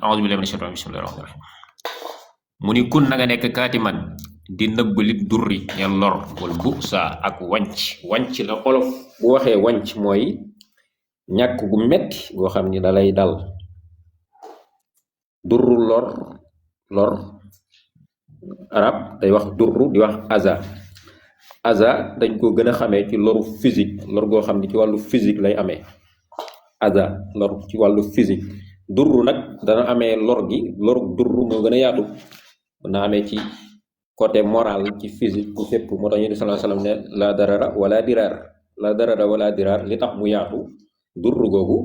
a'udhu billahi minash shaitanir rajim bismillahir rahmanir rahim mu ni kun na nga nekk kaatiman di nëbb lit durri ñel lor wal bu sa ak wanc la olof bu waxee wanc mooy ñàkk gu metti goo xam ni dalay dal durru lor arab day wax durru di wax aza dañ ko gën a xamee ci loru physique lor goo xam ni ci wàllu physique lay amee aza lor ci wàllu physique durru nag dana amee lor gi loru durru moo gën a yaatu mën na amee ci côté moral ci physique bu fépp moo tax ñu sallallahu alayhi wasallam ne la darara wala dirar li tax mu yaatu durru googu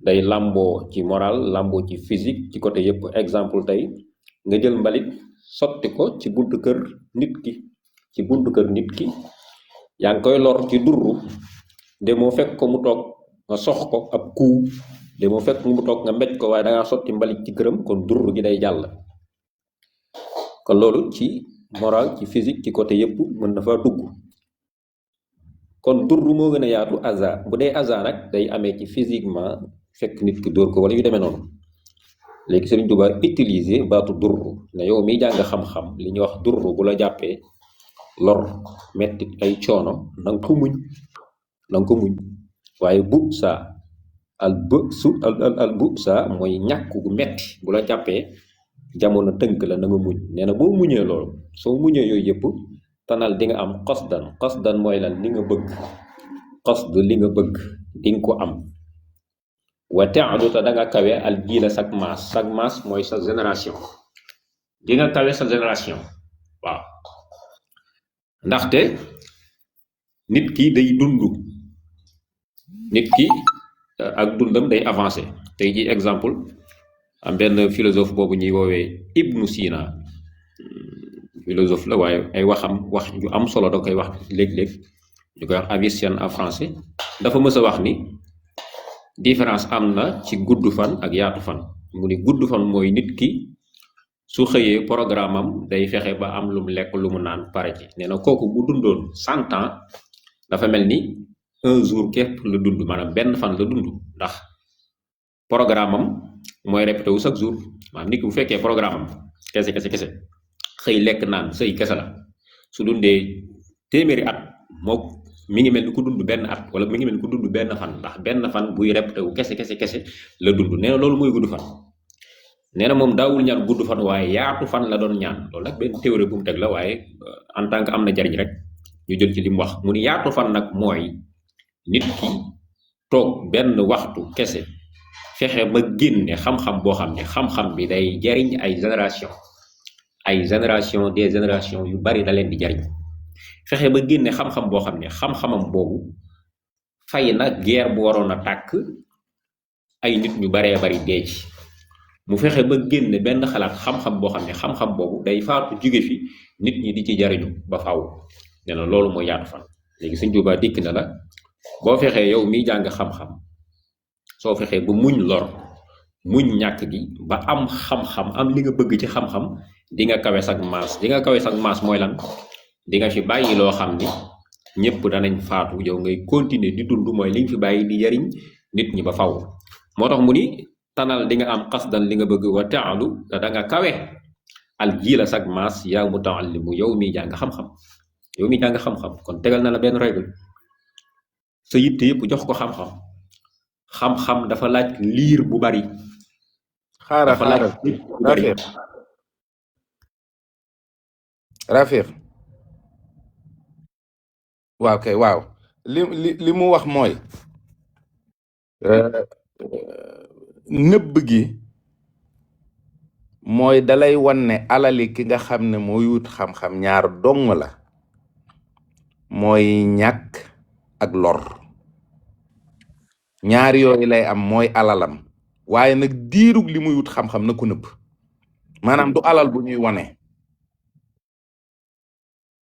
day làmboo ci moral làmboo ci physique ci côté yëpp exemple tey nga jël mbalit sotti ko ci buntu kër nit ki yaa ngi koy lor ci durru de moo fekk ko mu toog nga sox ko ab kuu de moo fekk mu toog nga mbéj ko waaye dangaa sotti mbalit ci këram kon durru gi day jàll kon loolu ci moral ci physique ci côté yëpp mën na fa dugg kon durru moo gën a yaatu aza bu dee aza nag day amee ci physiquement fekk nit ki dóor ko wala yu demee noonu léegi Sëriñ Tuubaa utiliser baatu durru ne yow miy jàng xam-xam li ñuy wax durru bu la jàppee lor metti ay coono nanga ko muñ waaye bu saa al bu saa mooy ñàkk gu metti bu la jàppee jamono tënk la na nga muñ nee na boo muñee loolu soo muñee yooyu yëpp tanal di nga am xasdan mooy lan li nga bëgg xasd li nga bëgg di nga ko am wa ta'du ta da nga kawe al jiila sag maas mooy sa génération di nga kawe sa génération waaw ndaxte nit ki day dund nit ki ak dundam day avancé tey ji exemple am benn philosophe boobu ñuy woowee Ibnu Sina philosophe la waaye ay wax ju am solo da koy wax léeg-léeg ñu koy wax Avicenne en français dafa mës a wax ni différence am na ci gudd fan ak yaatu fan mu ni gudd fan mooy nit ki su xëyee programme am day fexe ba am lu mu lekk lu mu naan pare ci nee na kooku bu dundoon 100 ans dafa mel ni un jour képp la dund maanaam benn fan la dund ndax programme am mooy répété wu chaque jour maanaam nit ki bu fekkee programme am kese xëy lekk naan sëy kese la su dundee téeméeri at moo mi ngi mel ni ku dund benn at wala mi ngi mel ni ku dund benn fan ndax benn fan buy répété wu kese la dund nee na loolu mooy gudd fan nee na moom daawul ñaan gudd fan waaye yaatu fan la doon ñaan loolu nag benn théorie bu mu teg la waaye en tant que am na jariñ rek ñu jël ci li mu wax mu ni yaatu fan nag mooy nit ki toog benn waxtu kese fexe ba génne xam-xam boo xam ne xam-xam bi day jariñ ay génération des générations yu bari da leen di jariñ fexe ba génne xam-xam boo xam ne xam-xamam boobu fay na guerre bu waroon a tàkk ay nit ñu baree bari dee ci mu fexe ba génne benn xalaat xam-xam boo xam ne xam-xam boobu day faatu jóge fi nit ñi di ci jariñu ba faaw nee na loolu mooy yaatu fan léegi Sëñ Tuubaa dikk na la boo fexee yow miy jàng xam-xam soo fexee ba muñ lor muñ ñàkk gi ba am xam-xam am li nga bëgg ci xam-xam di nga kawe sag maas mooy lan di nga fi bàyyi loo xam ni ñëpp danañ faatu yow ngay continuer di dund mooy li nga fi bàyyi di jariñ nit ñi ba faw moo tax mu ni tanal di nga am xasdan li nga bëgg wa ta'alu te da nga kawe al jiila sag maas yaa muta'allimu yow miy jàng xam-xam kon tegal na la benn règle sa yitte yëpp jox ko xam-xam dafa laaj liir bu bari xaaral Rafiq waaw kay waaw li mu wax mooy nëbb gi mooy dalay wan ne alali ki nga xam ne mooy wut xam-xam ñaar dong la mooy ñàkk ak lor ñaar yooyu lay am mooy alalam waaye nag diirug li muy wut xam-xam na ko nëbb maanaam du alal bu ñuy wane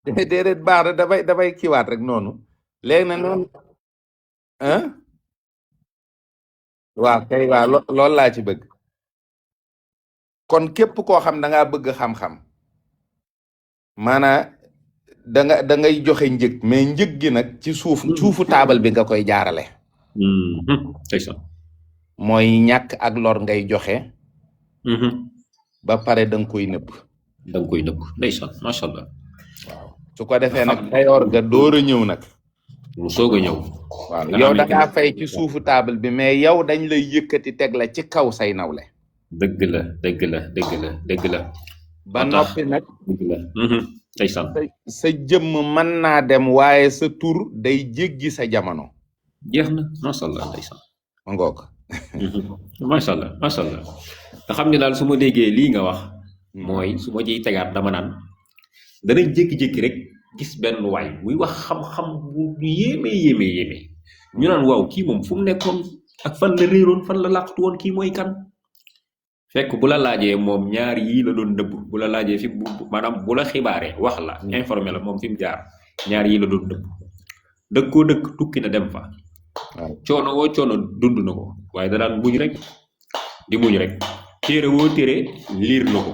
déedéet baax na dafay kiiwaat rek noonu léegi na noonu waaw kay waaw loolu laa ci bëgg kon képp koo xam da ngaa bëgg xam-xam maanaa da ngay joxe njëg mais njëg gi nag ci suufu taabal bi nga koy jaarale mooy ñàkk ak lor ngay joxe Mhm. ba pare da nga koy nëbb. da nga koy nëbb ndeysaan macha allah. waaw su ko defee nag payoor ga door a ñëw nag. mu soog a ñëw. waaw nga yow da xamante ngaa ne fay ci suufu table bi mais yow dañ lay yëkkati teg la ci kaw say nawle. dëgg la dëgg la dëgg la dëgg la. ba moo tax noppi nag dëgg la. ndeysaan. sa jëmm mën naa dem waaye sa tur day jéggi sa jamono. jeex na macha allah ndeysaan. ma ngoog. macha allah macha allah. nga xam ne daal su ma déggee lii nga wax. mooy su ma ciy tegaat dama naan danañ jékki-jékki rek gis benn waay muy wax xam-xam bu yéeme yéeme yéeme ñu naan waaw kii moom fu mu nekkoon ak fan la réeroon fan la làqatu woon kii mooy kan. fekk bu la laajee moom ñaar yii la doon nëbb bu la laajee fi maanaam bu la xibaaree wax la informé la moom fi mu jaar ñaar yii la doon nëbb dëkk koo dëkk tukki na dem fa. waaw coono woo coono dund na ko waaye da daan muñ rek di muñ rek téere woo téere liir na ko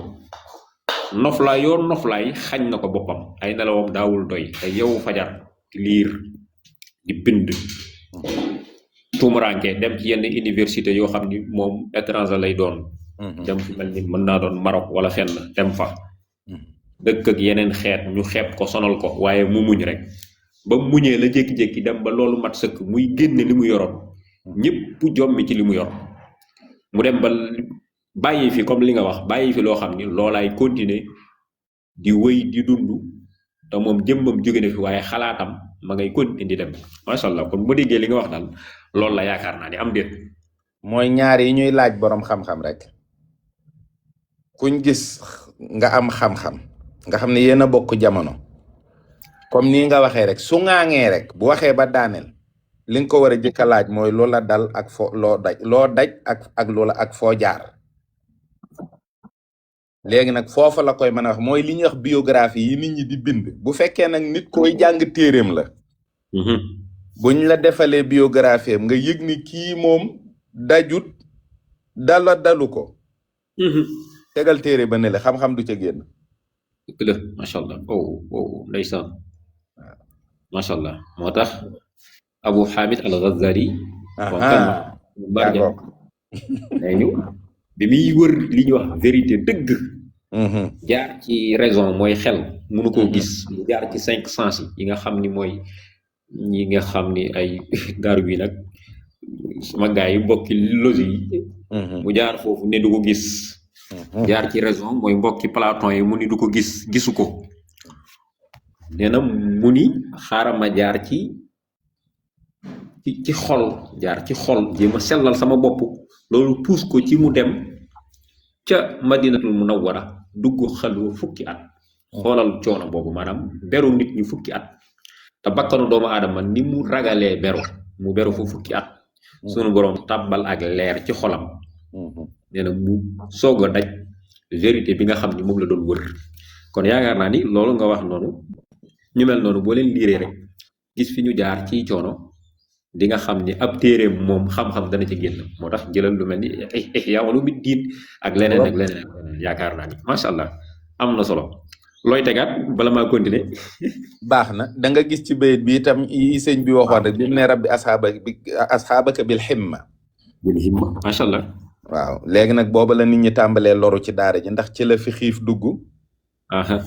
noflaay yoo noflaay xañ na ko boppam ay nelawam daawul doy te yow fajar liir di bind tuumuranke dem ci yenn université yoo xam ni moom étranger lay doon dem fi mel ni mën naa doon Maroc wala fenn dem fa dëkk ak yeneen xeet ñu xeeb ko sonal ko waaye mu muñ rek ba mu muñee la jékki-jékki dem ba loolu mat sëkk muy génne li mu yoroon ñëpp jommi ci li mu yor mu dem ba bàyyi fi comme li nga wax bàyyi fi loo xam ni loolaay continuer di wëy di dund te moom jëmmam jóge na fi waaye xalaatam ma ngay continuer di dem macha allah kon bu déggee li nga wax daal loolu la yaakaar naa ni am déet. mooy ñaar yi ñuy laaj boroom xam-xam rek kuñ gis nga am xam-xam nga xam ne yéen a bokk jamono comme nii nga waxee rek su ŋaaŋee rek bu waxee ba daaneel li nga ko war a jëkk a laaj mooy loola dal ak foo loo daj ak loola ak foo jaar. léegi nag foofa la koy mën a wax mooy li ñuy wax biographie yi nit ñi di bind bu fekkee nag nit koy jàng téeréem la buñ la defalee biographie am nga yëg ni kii moom dajut dala dalu ko tegal téere ba ne la xam-xam du ca génn. dëgg la macha allah ndeysaan macha allah moo tax Abu Hamid al-Ghazali nañu bi muy wër li ñuy wax vérité dëgg jaar ci raison mooy xel mënu koo gis mu jaar ci 5 sens yi nga xam ni mooy ñi nga xam ni ay Darwin nag sama gars yi mbokki logique yi mu jaar foofu ne du ko gis jaar ci raison mooy mbokki Platon yi mu ni du ko gis gisu ko nee na mu ni xaaral ma jaar ci xol jaar ci xol jéem a sellal sama bopp loolu puus ko ci mu dem ca Madinatul Munawwara dugg xalwa fukki at xoolal coono boobu maanaam beru nit ñi fukki at te bakkanu doomu aadama ni mu ragalee mu beru fu fukki at sunu borom tàbbal ak leer ci xolam nee na mu soog a daj vérité bi nga xam ni moom la doon wër kon yaakaar naa ni loolu nga wax noonu ñu mel noonu boo leen liiree rek gis fi ñu jaar ci coono di nga xam ni ab téere moom xam-xam dana ci génn moo tax jëlal lu mel ni Ihya Ulumuddin ak leneen ak leneen yaakaar naa ni macha allah am na solo looy tegaat bala maa continuer. baax na da nga gis ci bayit bi itam yi sëñ bi waxoon rek bi mu ne rabbi asxaabaka bil himma. macha allah. waaw léegi nag booba la nit ñi tàmbalee loru ci daara ji ndax ci la fi xiif dugg.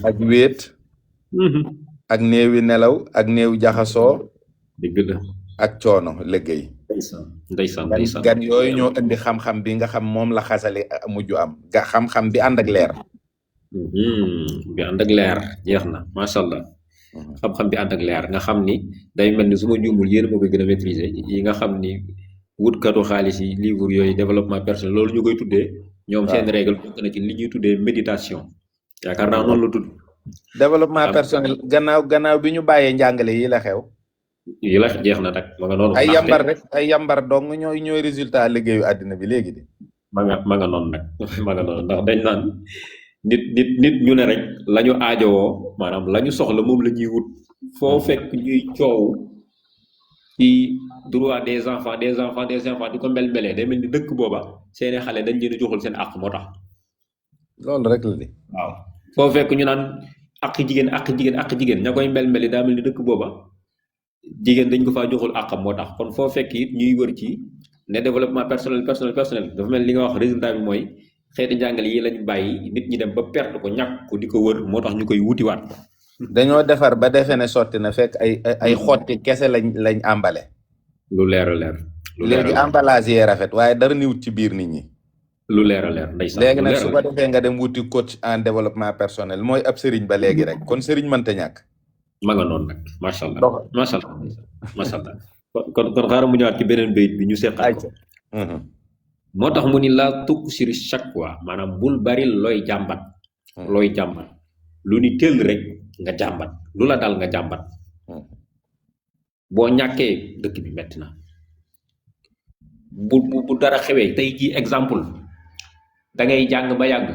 ak wéet. ak néewi nelaw ak néew jaxasoo. dëgg la. ak coono liggéey. ndeysaan gan yooyu ñoo indi xam-xam bi nga xam moom la xasali mujj am xam-xam bi ànd ak leer. bi ànd ak leer jeex na macha allah. xam-xam bi ànd ak leer nga xam ni day mel ni su ma juumul yéen moo koy gën a maîtriser yi nga xam ni wutkatu xaalis yi livre yooyu développement personnel loolu ñu koy tuddee. ñoom seen règle bokk na ci li ñuy tuddee méditation. yaakaar naa noonu la tudd. développement personnel gannaaw bi ñu bàyyee njàngale yi la xew. yi la jeex na nag ma nga noonu. ay yambar dong ñooy résultat liggéeyu àddina bi léegi de. ma nga noonu nag ma nga noonu ndax dañ naan nit ñu ne rek la ñu aajowoo maanaam la ñu soxla moom la ñuy wut foo fekk ñuy coow ci droit des enfants di ko mbel-mbelee day mel ni dëkk booba seeni xale dañ leen a joxul seen àq moo tax. loolu rek la de. waaw foo fekk ñu naan àq jigéen ña koy mbel-mbeli daa mel ni dëkk booba. jigéen dañ ko faa joxul àqam moo tax kon foo fekk it ñuy wër ci ne développement personnel dafa mel li nga wax résultat bi mooy xeeti njàngale yi lañ bàyyi nit ñi dem ba perte ko ñàkk ko di ko wër moo tax ñu koy wutiwaat. dañoo defar ba defe ne sotti na fekk ay xotti kese lañ àmbale. lu leer a leer. léegi emballage yee rafet waaye dara niwut ci biir nit ñi. lu leer a leer ndeysaan. léegi nag su ko defee nga dem wuti coach en développement personnel mooy ab sëriñ ba léegi rek kon sëriñ mënta ñàkk. ma nga noonu nag macha allah macha allah macha allah kon xaaral mu ñëwaat ci beneen bayit bi ñu seqal ko. moo tax mu ni laa tukk siri shakwa maanaam bul bari looy jàmbat. looy jàmbat lu ni tëll rek nga jàmbat lu la dal nga jàmbat. boo ñàkkee dëkk bi metti na. bu dara xewee tey jii exemple da ngay jàng ba yàgg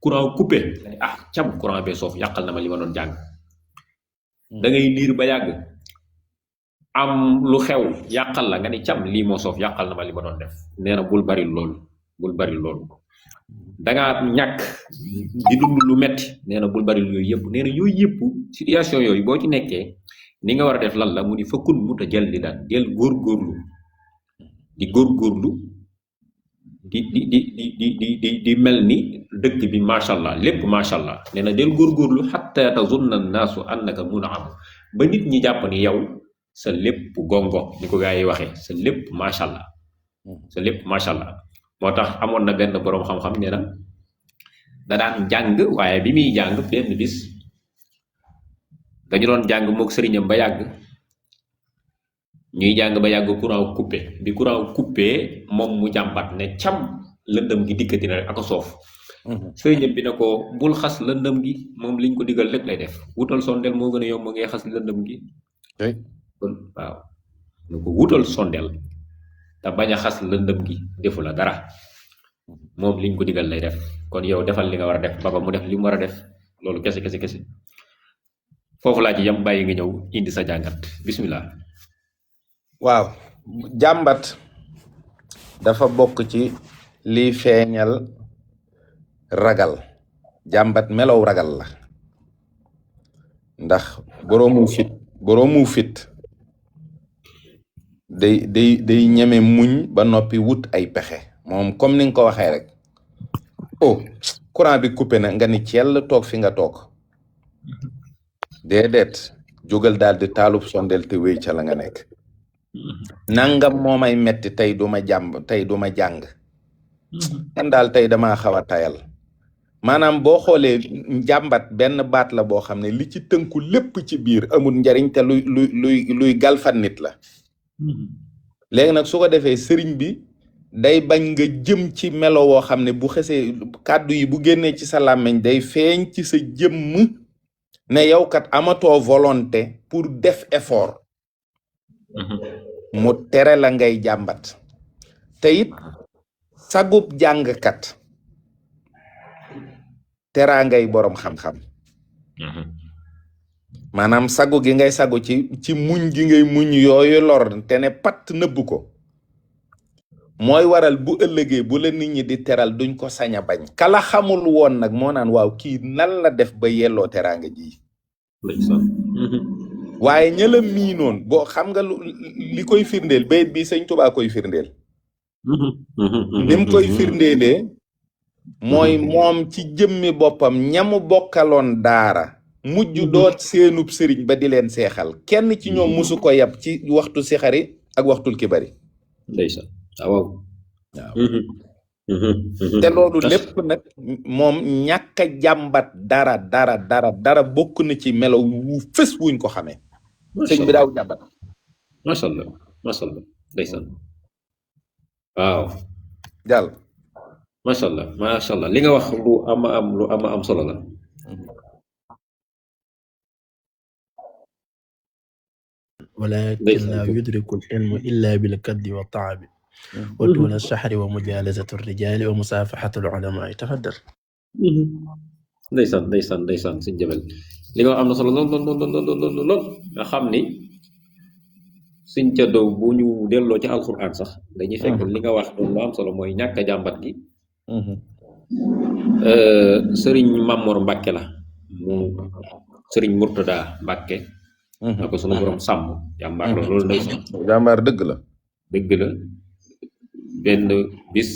courant coupé cam courant bee soof yàqal na ma li ma doon jàng. da ngay liir ba yàgg am lu xew yàqal la nga ni cam lii moo soof yàqal na ma li ma doon def nee na bul bari loolu dangaa ñàkk di dund lu metti nee na bul bari yooyu yëpp nee na yooyu yëpp situation yooyu boo ci nekkee ni nga war a def lan la mu ni fëkkun mu ta jël di daan del góorgóorlu di góorgóorlu di mel ni dëkk bi macha allah lépp macha allah nee na del góorgóorlu xatta tazunna annaasu annaka mun'am ba nit ñi jàpp ni yow sa lépp gongo ni ko gaa yi waxee sa lépp macha allah sa lépp macha allah moo tax amoon na benn boroom xam-xam nee na da daan jàng waaye bi muy jàng benn bis dañu doon jàng mook sëriñam ba yàgg ñuy jàng ba yàgg courant coupé bi courant coupé moom mu jàmbat ne cam lëndëm gi dikkati na rek ak a soof. sëriñam bi ne ko bul xas lëndëm gi moom liñ ko digal lépp lay def wutal sondel moo gën a yomb ngay xas lëndëm gi. waaw nu ko wutal sondel te bañ a xas lëndëm gi defu la dara moom liñ ko digal lay def kon yow defal li nga war a def baba mu def li mu war a def loolu kese foofu laa ci yam bàyyi nga ñëw indi sa jàngat bismillah. waaw jàmbat dafa bokk ci liy feeñal ragal jàmbat melow ragal la ndax boroomu fit day ñeme muñ ba noppi wut ay pexe moom comme ni nga ko waxee rek courant bi coupé na nga ni ciel toog fi nga toog déedéet jógal daal di taalub sondel te wéy ca la nga nekk nangam moo may metti tey duma jàng man daal tey damaa xaw a tayal maanaam boo xoolee njàmbat benn baat la boo xam ne li ci tënku lépp ci biir amul njariñ te luy galfan nit la léegi nag su ko defee sëriñ bi day bañ nga jëm ci melo woo xam ne bu xesee kàddu yi bu génnee ci sa làmmiñ day feeñ ci sa jëmm ne yow kat amatoo volonté pour def effort mu tere la ngay jàmbat te it sagub jàngkat teraa ngay boroom xam-xam maanaam sagu gi ngay sagu ci muñ gi ngay muñ yooyu lor te ne patt nëbb ko mooy waral bu ëllëgee bu la nit ñi di teral duñ ko sañ a bañ kala xamul woon nag moo naan waaw kii nan la def ba yelloo teraanga ji waaye ñëla miinoon boo xam nga li koy firndeel bayit bi sëñ Tuubaa koy firndeel lim koy firndeelee mooy moom ci jëmmi boppam ñamu bokkaloon daara mujj doot seenub sëriñ ba di leen seexal kenn ci ñoom musu ko yab ci waxtu sixari ak waxtul kibari ndeysaan waaw te loolu lépp nag moom ñàkk a jàmbat dara bokk na ci melo wu fës wuñ ko xamee sëñ bi daaw jàmbat masha Allah ndeysaan waaw jàll masha Allah li nga wax lu ama am solo la walakin la yudriku al-ilmu illa bil-kaddi wa taabi wa tuula ash-shahri wa mujalasati ar-rijali wa musafahati al-ulama tafaddal. ndeysaan suñ jëbel li nga wax am na solo lool nga xam ni suñ ca dow bu ñu delloo ci alquran sax dañuy fekk li nga wax doon lu am solo mooy ñàkk a jàmbat gi sëriñ Mamor Mbàkke la mu sëriñ Murtada Mbàkke na ko sunu borom sàmm jàmbaar la loolu ndeysaan jàmbaar dëgg la benn bis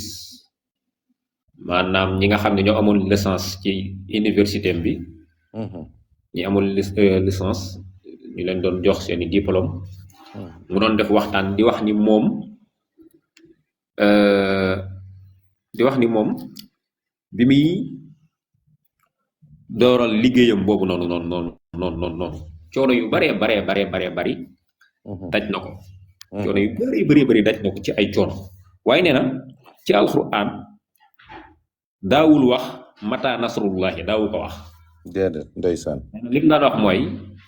maanaam ñi nga xam ne ñoo amoon licence ci université bi ñi amul licence ñu leen doon jox seeni diplôme mu doon def waxtaan di wax ni moom bi muy dooral liggéeyam boobu noonu coono yu bari daj na ko coono yu bari daj na ko ci ay coono waaye nee na ci alquran daawul wax mata nasrullahi daawu ko wax déedéet ndeysaan lim daan wax mooy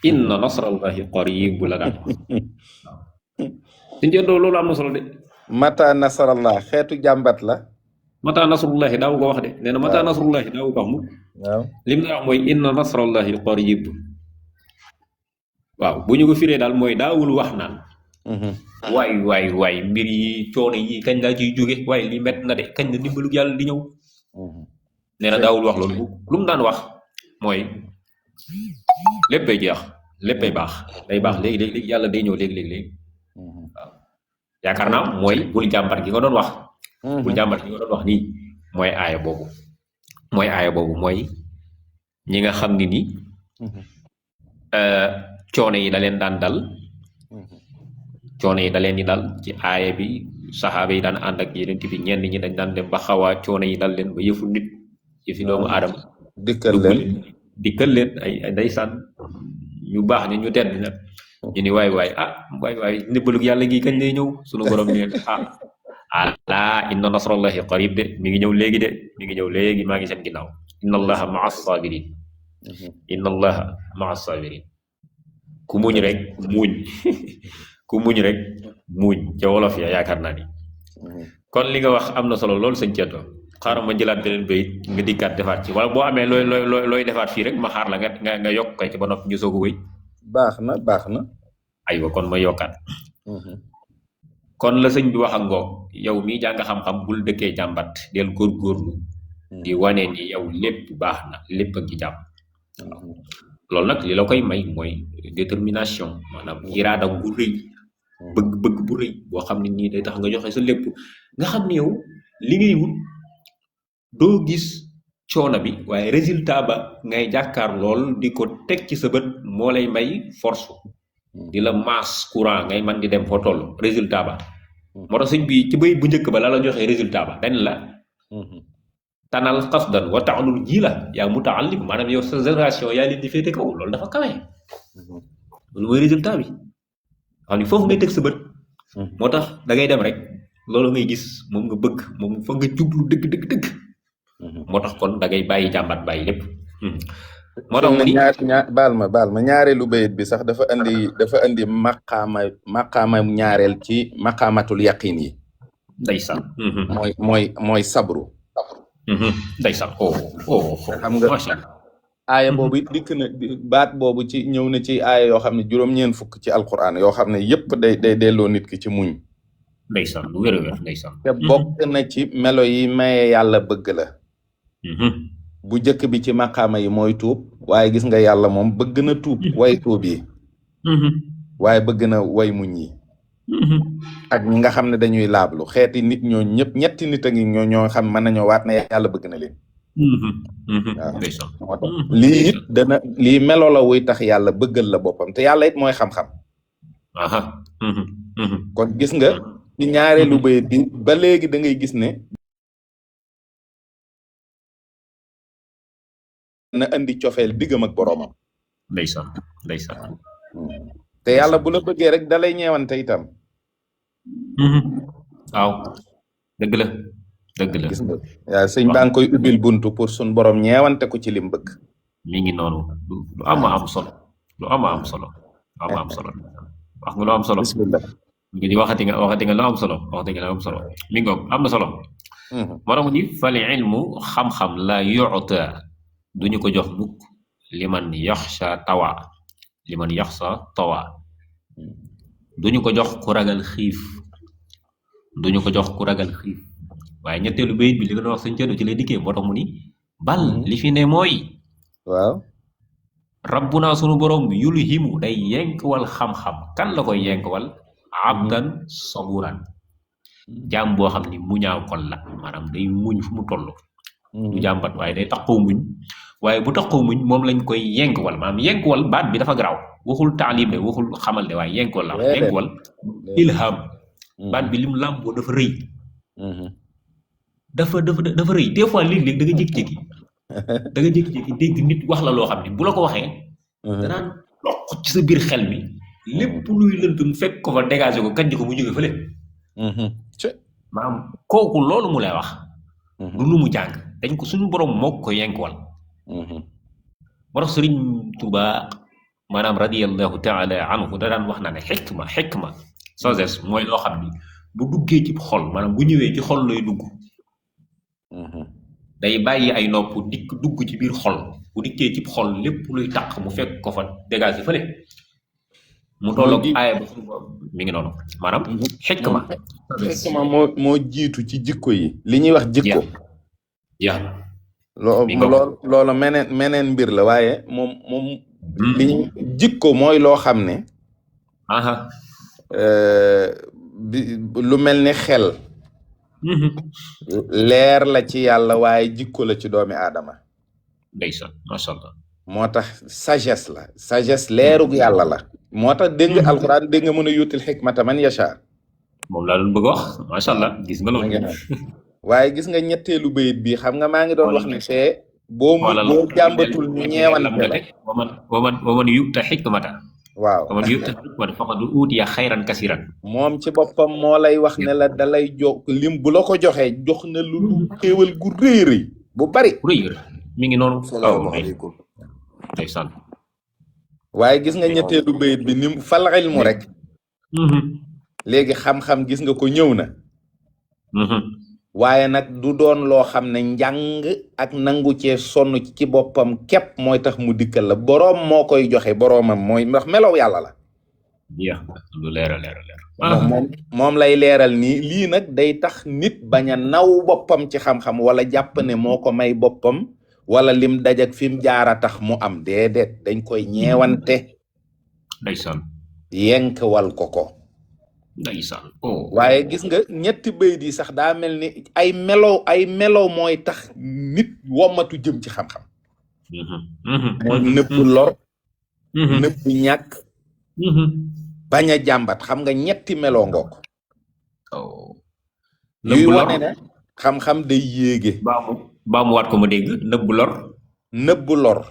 inna nasrallahi qarib la daan wax suñ jëndoo loolu am na solo de mata nasrallah xeetu jàmbat la mata nasrullahi daawu ko wax de nee na mata nasrullahi daawu ko wax mu waaw lim daan wax mooy inna nasrallahi qarib waaw bu ñu ko firee daal mooy daawul wax naan waay mbir yi coono yi kañ laa ciy jóge waaye lii mett na de kañ la dimbalu yàlla di ñëw nee na daawul wax loolu lu mu daan wax mooy léppay jeex léppay baax day baax léegi yàlla day ñëw léegi waaw yaakaar naa mooy bul jàmbat gi nga doon wax bul jàmbat gi nga doon wax nii mooy aaya boobu mooy ñi nga xam ni coono yi da leen daan dal coono yi da leen di dal ci aaya bi saxaaba yi daan ànd ak yeneen bi ñenn ñi dañ daan dem ba xawaa coono yi dal leen ba yëfu nit yëfi doomu aadama dikkal leen ay ndeysaan ñu baax ni ñu tedd na ñu ni waay ndimbalug yàlla gi kañ lay ñëw sunu borom ne ala inna nasrallahi qarib de mi ngi ñëw léegi maa ngi seen ginnaaw inna allaha maa sabirin ku muñ rek muuñ ca wolof ya yaakaar naa ni kon li nga wax am na solo loolu sëñ Ceddo xaaral ma jëlaat beneen bayit nga dikkaat defaat ci wala boo amee looy defaat fii rek ma xaar la nga yokk kay ci ba noppi ñu soog a wéy baax na aywa kon ma yokkaat kon la sëñ bi wax ak ngoog yow mii jàng xam-xam bul dëkkee jàmbat del góorgóorlu di wane ni yow lépp baax na lépp ak ci jàmm loolu nag li la koy may mooy détermination maanaam iraada bu rëy bëgg bu rëy boo xam ne nii day tax nga joxe sa lépp nga xam ne yow li ngay wut doo gis coono bi waaye résultat ba ngay jàkkaar lool di ko teg ci sa bët moo lay may force di la masse courant ngay man di dem foo toll résultat ba moo tax sëñ bi ci bay bu njëkk ba la joxee résultat ba dañ la tanal qasdan wa ta'lul jila yaa muta'allim maanaam yow sa génération yaa leen di féete kaw loolu dafa kawe loolu mooy résultat bi xam ni foofu ngay teg sa bët moo tax da ngay dem rek loolu ngay gis moom nga bëgg moom fa nga jublu dëgg moo tax kon da ngay bàyyi jàmbat bàyyi lépp moo tax mu ni baal ma ñaareelu bayit bi sax dafa andi maqaama ñaareel ci maqaamatul yaqin yi ndeysaan mooy sabru ndeysaan xam nga aaya boobu it dikk na baat boobu ci ñëw na ci aaya yoo xam ne juróom-ñeent fukk ci alquran yoo xam ne yépp day delloo nit ki ci muñ ndeysaan lu wér ndeysaan te bokk na ci melo yi maye yàlla bëgg la bu njëkk bi ci maqaama yi mooy tuub waaye gis nga yàlla moom bëgg na tuub way tuub yi waaye bëgg na way muñ yi ak ñi nga xam ne dañuy laablu xeeti nit ñoo ñëpp ñetti nit a ngi ñoo xam mën nañoo waat na yàlla bëgg na leen waaw lii it lii melo la wuy tax yàlla bëggal la boppam te yàlla it mooy xam-xam kon gis nga ci ñaareelu bayit bi ba léegi da ngay gis ne na andi cofeel diggam ak boroomam ndeysaan te yàlla bu la bëggee rek da lay ñeewante itam waaw dëgg la gis nga waaw sëñ baa ngi koy ubbil buntu pour suñ borom ñeewante ko ci lim bëgg mi ngi noonu lu am solo wax nga lu am solo bismillah di waxati nga lu am solo mi ngoog am na solo moo tax mu ni fal ilmu xam-xam la yu'ta duñu ko jox mukk liman yaxsha tawa duñu ko jox ku ragal xiif waaye ñetteelu bayit bi li nga doon wax sëñ Ceddo ci lay dikkee moo tax mu ni bal li fi ne mooy waaw rabbuna sunu borom yulhimu day yenkwal xam-xam kan la koy yenkwal abdan saburan jaam boo xam ni muñaaw kol la maanaam day muñ fu mu toll du jàmbat waaye day taxaw muñ waaye bu taxaw muñ moom lañ koy yenkwal maanaam yenkwal baat bi dafa garaaw waxul taalim de waxul xamal de waaye yenkwal la yenkwal ilham baat bi lim làmboo dafa rëy dafa rëy des fois léeg-léeg da nga jékki-jékki dégg nit wax la loo xam ne bu la ko waxee danaan loq ci sa biir xel mi lépp luy lënt mu fekk ko fa dégagé ko kàjj ko mu jóge fële maanaam kooku loolu mu lay wax du lu mu jàng dañ ko suñu borom moo ko yenkwal moo tax Sëriñ Tuubaa maanaam radiyallahu taala anhu da daan wax na ne xikma sagesse mooy loo xam ni bu duggee ci xol maanaam bu ñëwee ci xol lay dugg day bàyyi ay nopp dugg ci biir xol bu dikkee ci xol lépp luy taq mu fekk ko fa dégagé fële mu tolloog aaya ba suñu borom mi ngi noonu maanaam xikma moo jiitu ci jikko yi li ñuy wax jikko loolu meneen mbir la waaye moom li ñu jikko mooy loo xam ne lu mel ni xel leer la ci yàlla waaye jikko la ci doomi aadama ndeysaan masha Allah moo tax sagesse leerug yàlla la moo tax dégg nga alquran dégg nga mën a yuutil xikmata man yasha moom laa doon bëgg wax masha Allah gis nga loolu waaye gis nga ñetteelu bayit bi xam nga maa ngi doon wax ne fee boo jàmbatul ñu ñeewante la waman yu'ta xikmata waaw waman yu'ta xikmata faqad uutiya xayran kasiran moom ci boppam moo lay wax ne la dalay jox lim bu la ko joxee jox na lu xéewal gu rëy bu bari mi ngi noonu salaamaaleykum ndeysaan waaye gis nga ñetteelu bayit bi nim fal ilmu rek léegi xam-xam gis nga ko ñëw na waaye nag du doon loo xam ne njàng ak nangu cee sonn ci boppam képp mooy tax mu dikkal la boroom moo koy joxe boroomam mooy ndax melow yàlla la lu leer moom lay leeral nii lii nag day tax nit bañ a naw boppam ci xam-xam wala jàpp ne moo ko may boppam wala lim dajak fi mu jaara tax mu am déedéet dañ koy ñeewante ndeysaan yenkwal ko ndeysaan waaye gis nga ñetti bayit yi sax daa mel ni ay melow mooy tax nit wommatu jëm ci xam-xam mooy nëbb lor nëbb ñàkk bañ a jàmbat xam nga ñetti meloo ngook yuy wane ne xam-xam day yéege baa mu waat ko ma dégg nëbb lor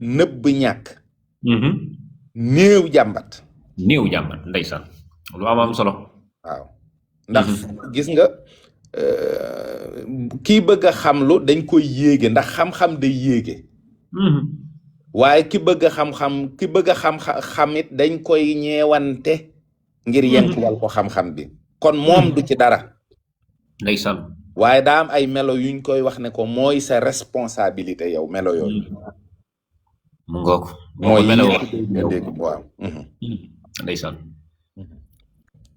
nëbb ñàkk néew jàmbat ndeysaan lu am solo waaw ndax gis nga kii bëgg a xamlu dañ koy yéege ndax xam-xam day yéege waaye ki bëgg a xam-xam it dañ koy ñeewante ngir yenkwal ko xam-xam bi kon moom du ci dara ndeysaan waaye daa am ay melo yuñ koy wax ne ko mooy sa responsabilité yow melo yooyu mu ngoog mooy melo dégg waaw ndeysaan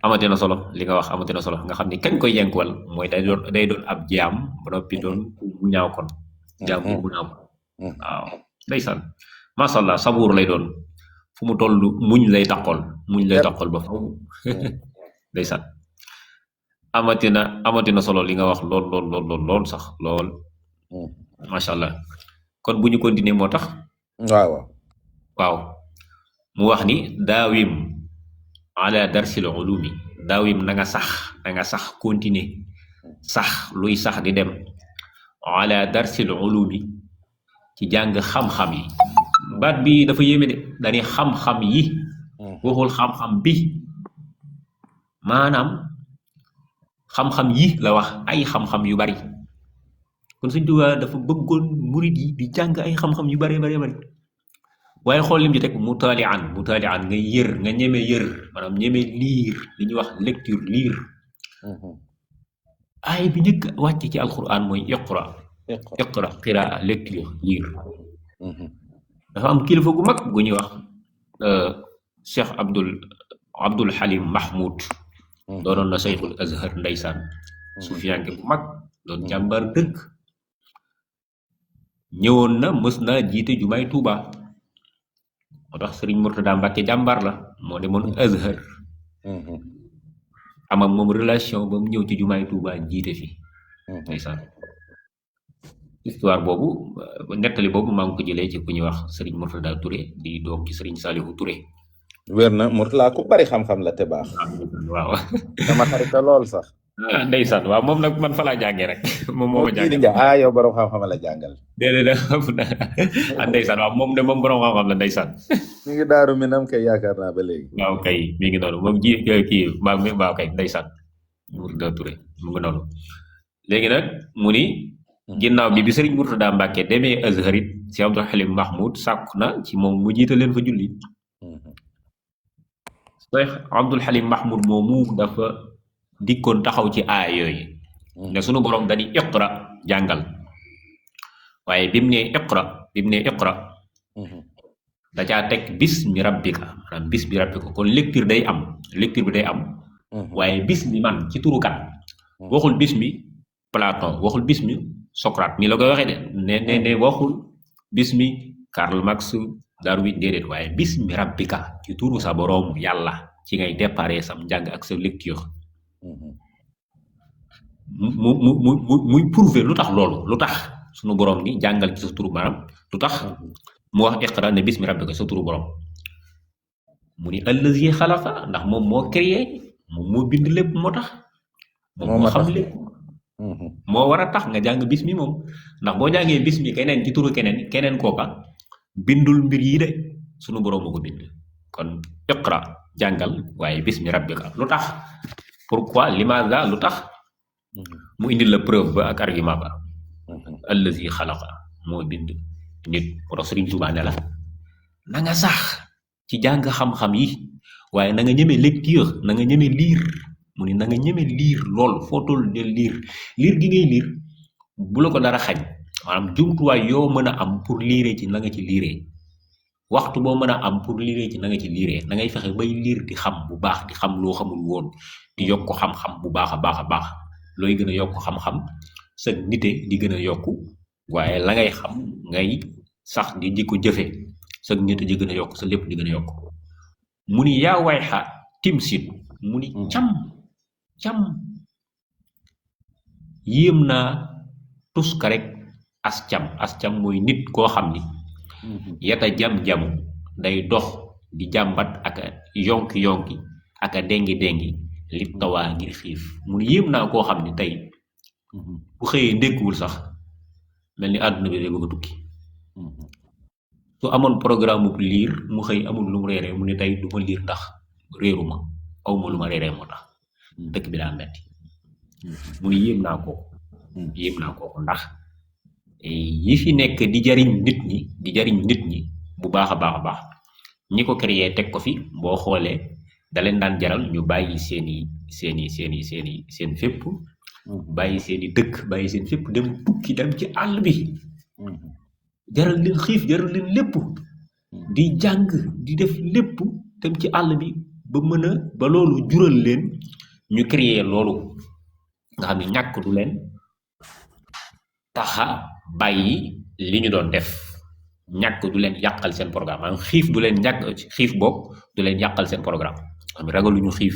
amati na solo li nga wax amati na solo nga xam ni kañ koy yenkwal mooy day doon ab jaam ba noppi doon mu ñaaw kon jaam bu mu ñaaw waaw ndeysaan masha Allah sabuur lay doon fu mu toll muñ lay taqol ba faw ndeysaan amati na solo li nga wax lool sax lool masha Allah kon bu ñu continuer moo tax waaw mu wax ni daawim ala darsil ulumi daawim na nga sax continuer sax luy sax di dem ala darsil ulumi ci jàng xam-xam yi baat bi dafa yéeme de dañuy xam-xam yi waxul xam-xam bi maanaam xam-xam yi la wax ay xam-xam yu bari kon Sëñ Tuubaa dafa bëggoon murid yi di jàng ay xam-xam yu bari waaye xool lim ci teg mutaalian nga yër nga ñeme yër maanaam ñeme liir li ñuy wax lecture liir ay bi njëkk wàcc ci alquran mooy iqra qiraa lecture liir dafa am kilifa gu mag gu ñuy wax Cheikh Abdul Halim Mahmoud doonoon na Cheikhul Azhar ndeysaan sufiyanke bu mag doon jàmbar dëgg ñëwoon na mës naa jiite jumaay Tuuba moo tax Sëriñ Murtada Mbàkke jàmbaar la moo demoon Azhar am ak moom relation ba mu ñëw ci jumaay Tuuba jiite fi ndeysaan histoire boobu nettali boobu maa ngi ko jëlee ci ku ñuy wax Serigne Mourtada Touré di doom ci Serigne Salihu Touré. wér na Mourtada ku bari xam-xam la te baax. waaw. dama xarit lool sax. ndeysaan waaw moom nag man fa laa jàngee rek. moom moo ma jàngal yow borom xam-xam la jàngal. déedéet ndeysaan waaw moom borom xam-xam la ndeysaan. mi ngi daaru Minam kay yaakaar naa ba léegi. waaw kay mi ngi noonu moom kii waaw kay ndeysaan Mourtada Touré mu ngi noonu. léegi nag mu ni. ginnaaw bi Serigne Mourtada Mbacke demee Azharit si Abdul Halim Mahmoud sàkku na ci moom mu jiite leen fa julli. Cheikh Abdul Halim Mahmoud moomu dafa dikkoon taxaw ci aaya yooyu. ne sunu borom dañuy iqra jàngal. waaye bi mu nee iqra. da caa teg bismi rabbika maanaam bismi rabbika kon lecture bi day am. waaye bismi man ci turu kan. waxul bismi Platon waxul bismi Socrate mi la koy waxee de ne waxul bismi Karl Marx Darwin déedéet waaye bismi rabbika ci turu sa borom yàlla ci ngay déparé sam njàng ak sa lecture. muy prouver lu tax loolu lu tax sunu borom ni jàngal ci sa turu maanaam lu tax mu wax iqra ne bismi rabbika sa turu borom mu ni allazi xalaqa ndax moom moo créé moom moo bind lépp moo tax. moom moo xam lépp. moo war a tax nga jàng bismi moom ndax boo jàngee bismi keneen ci turu keneen kooka bindul mbir yi de sunu borom moo ko bind kon iqra jàngal waaye bismi rabbika lu tax pourquoi limaza lu tax mu indil la preuve ba ak argument ba allazi xalaqa moo bind nit moo tax Sëriñ Tuubaa ne la na nga sax ci jàng xam-xam yi waaye na nga ñeme lecture na nga ñeme lire mu ni na nga ñeme liir lool foo toll del liir gi ngay liir bu la ko dara xañ maanaam jumtuwaay yoo mën a am pour liiree ci na nga ci liiree waxtu boo mën a am pour liiree ci na nga ci liiree na ngay fexe bay liir di xam bu baax di xam loo xamul woon di yokk xam-xam bu baax a baax looy gën a yokk xam-xam sa nite di gën a yokku waaye la ngay xam ngay sax di ko jëfe sa nite di gën a yokk sa lépp di gën a yokk mu ni yaa way xa timsit mu ni cam yéem naa tuska rek as cam mooy nit koo xam ni yata jam-jamu day dox di jàmbat ak yonki ak a dengi li tawaa ngir xiif mu ni yéem naa koo xam ni tey bu xëyee ndékkuwul sax mel ni àdduna bi day bëgg a tukki su amoon programme bu liir mu xëy amul lu mu reeree mu ni tey du ma liir ndax réeruma awma lu ma reeree moo tax dëkk bi daa metti mu ni yéem naa kooku ndax yi fi nekk di jariñ nit ñi bu baax a baax ñi ko créé teg ko fi boo xoolee da leen daan jaral ñu bàyyi seen fépp bàyyi seeni dëkk bàyyi seen fépp dem tukki dem ci àll bi jaral leen xiif jaral leen lépp di jàng di def lépp dem ci àll bi ba loolu jural leen ñu créer loolu nga xam ne ñàkk du leen taxa bàyyi li ñu doon def ñàkk du leen yàqal seen programme maanaam xiif du leen yàqal seen programme xam ne ragaluñu xiif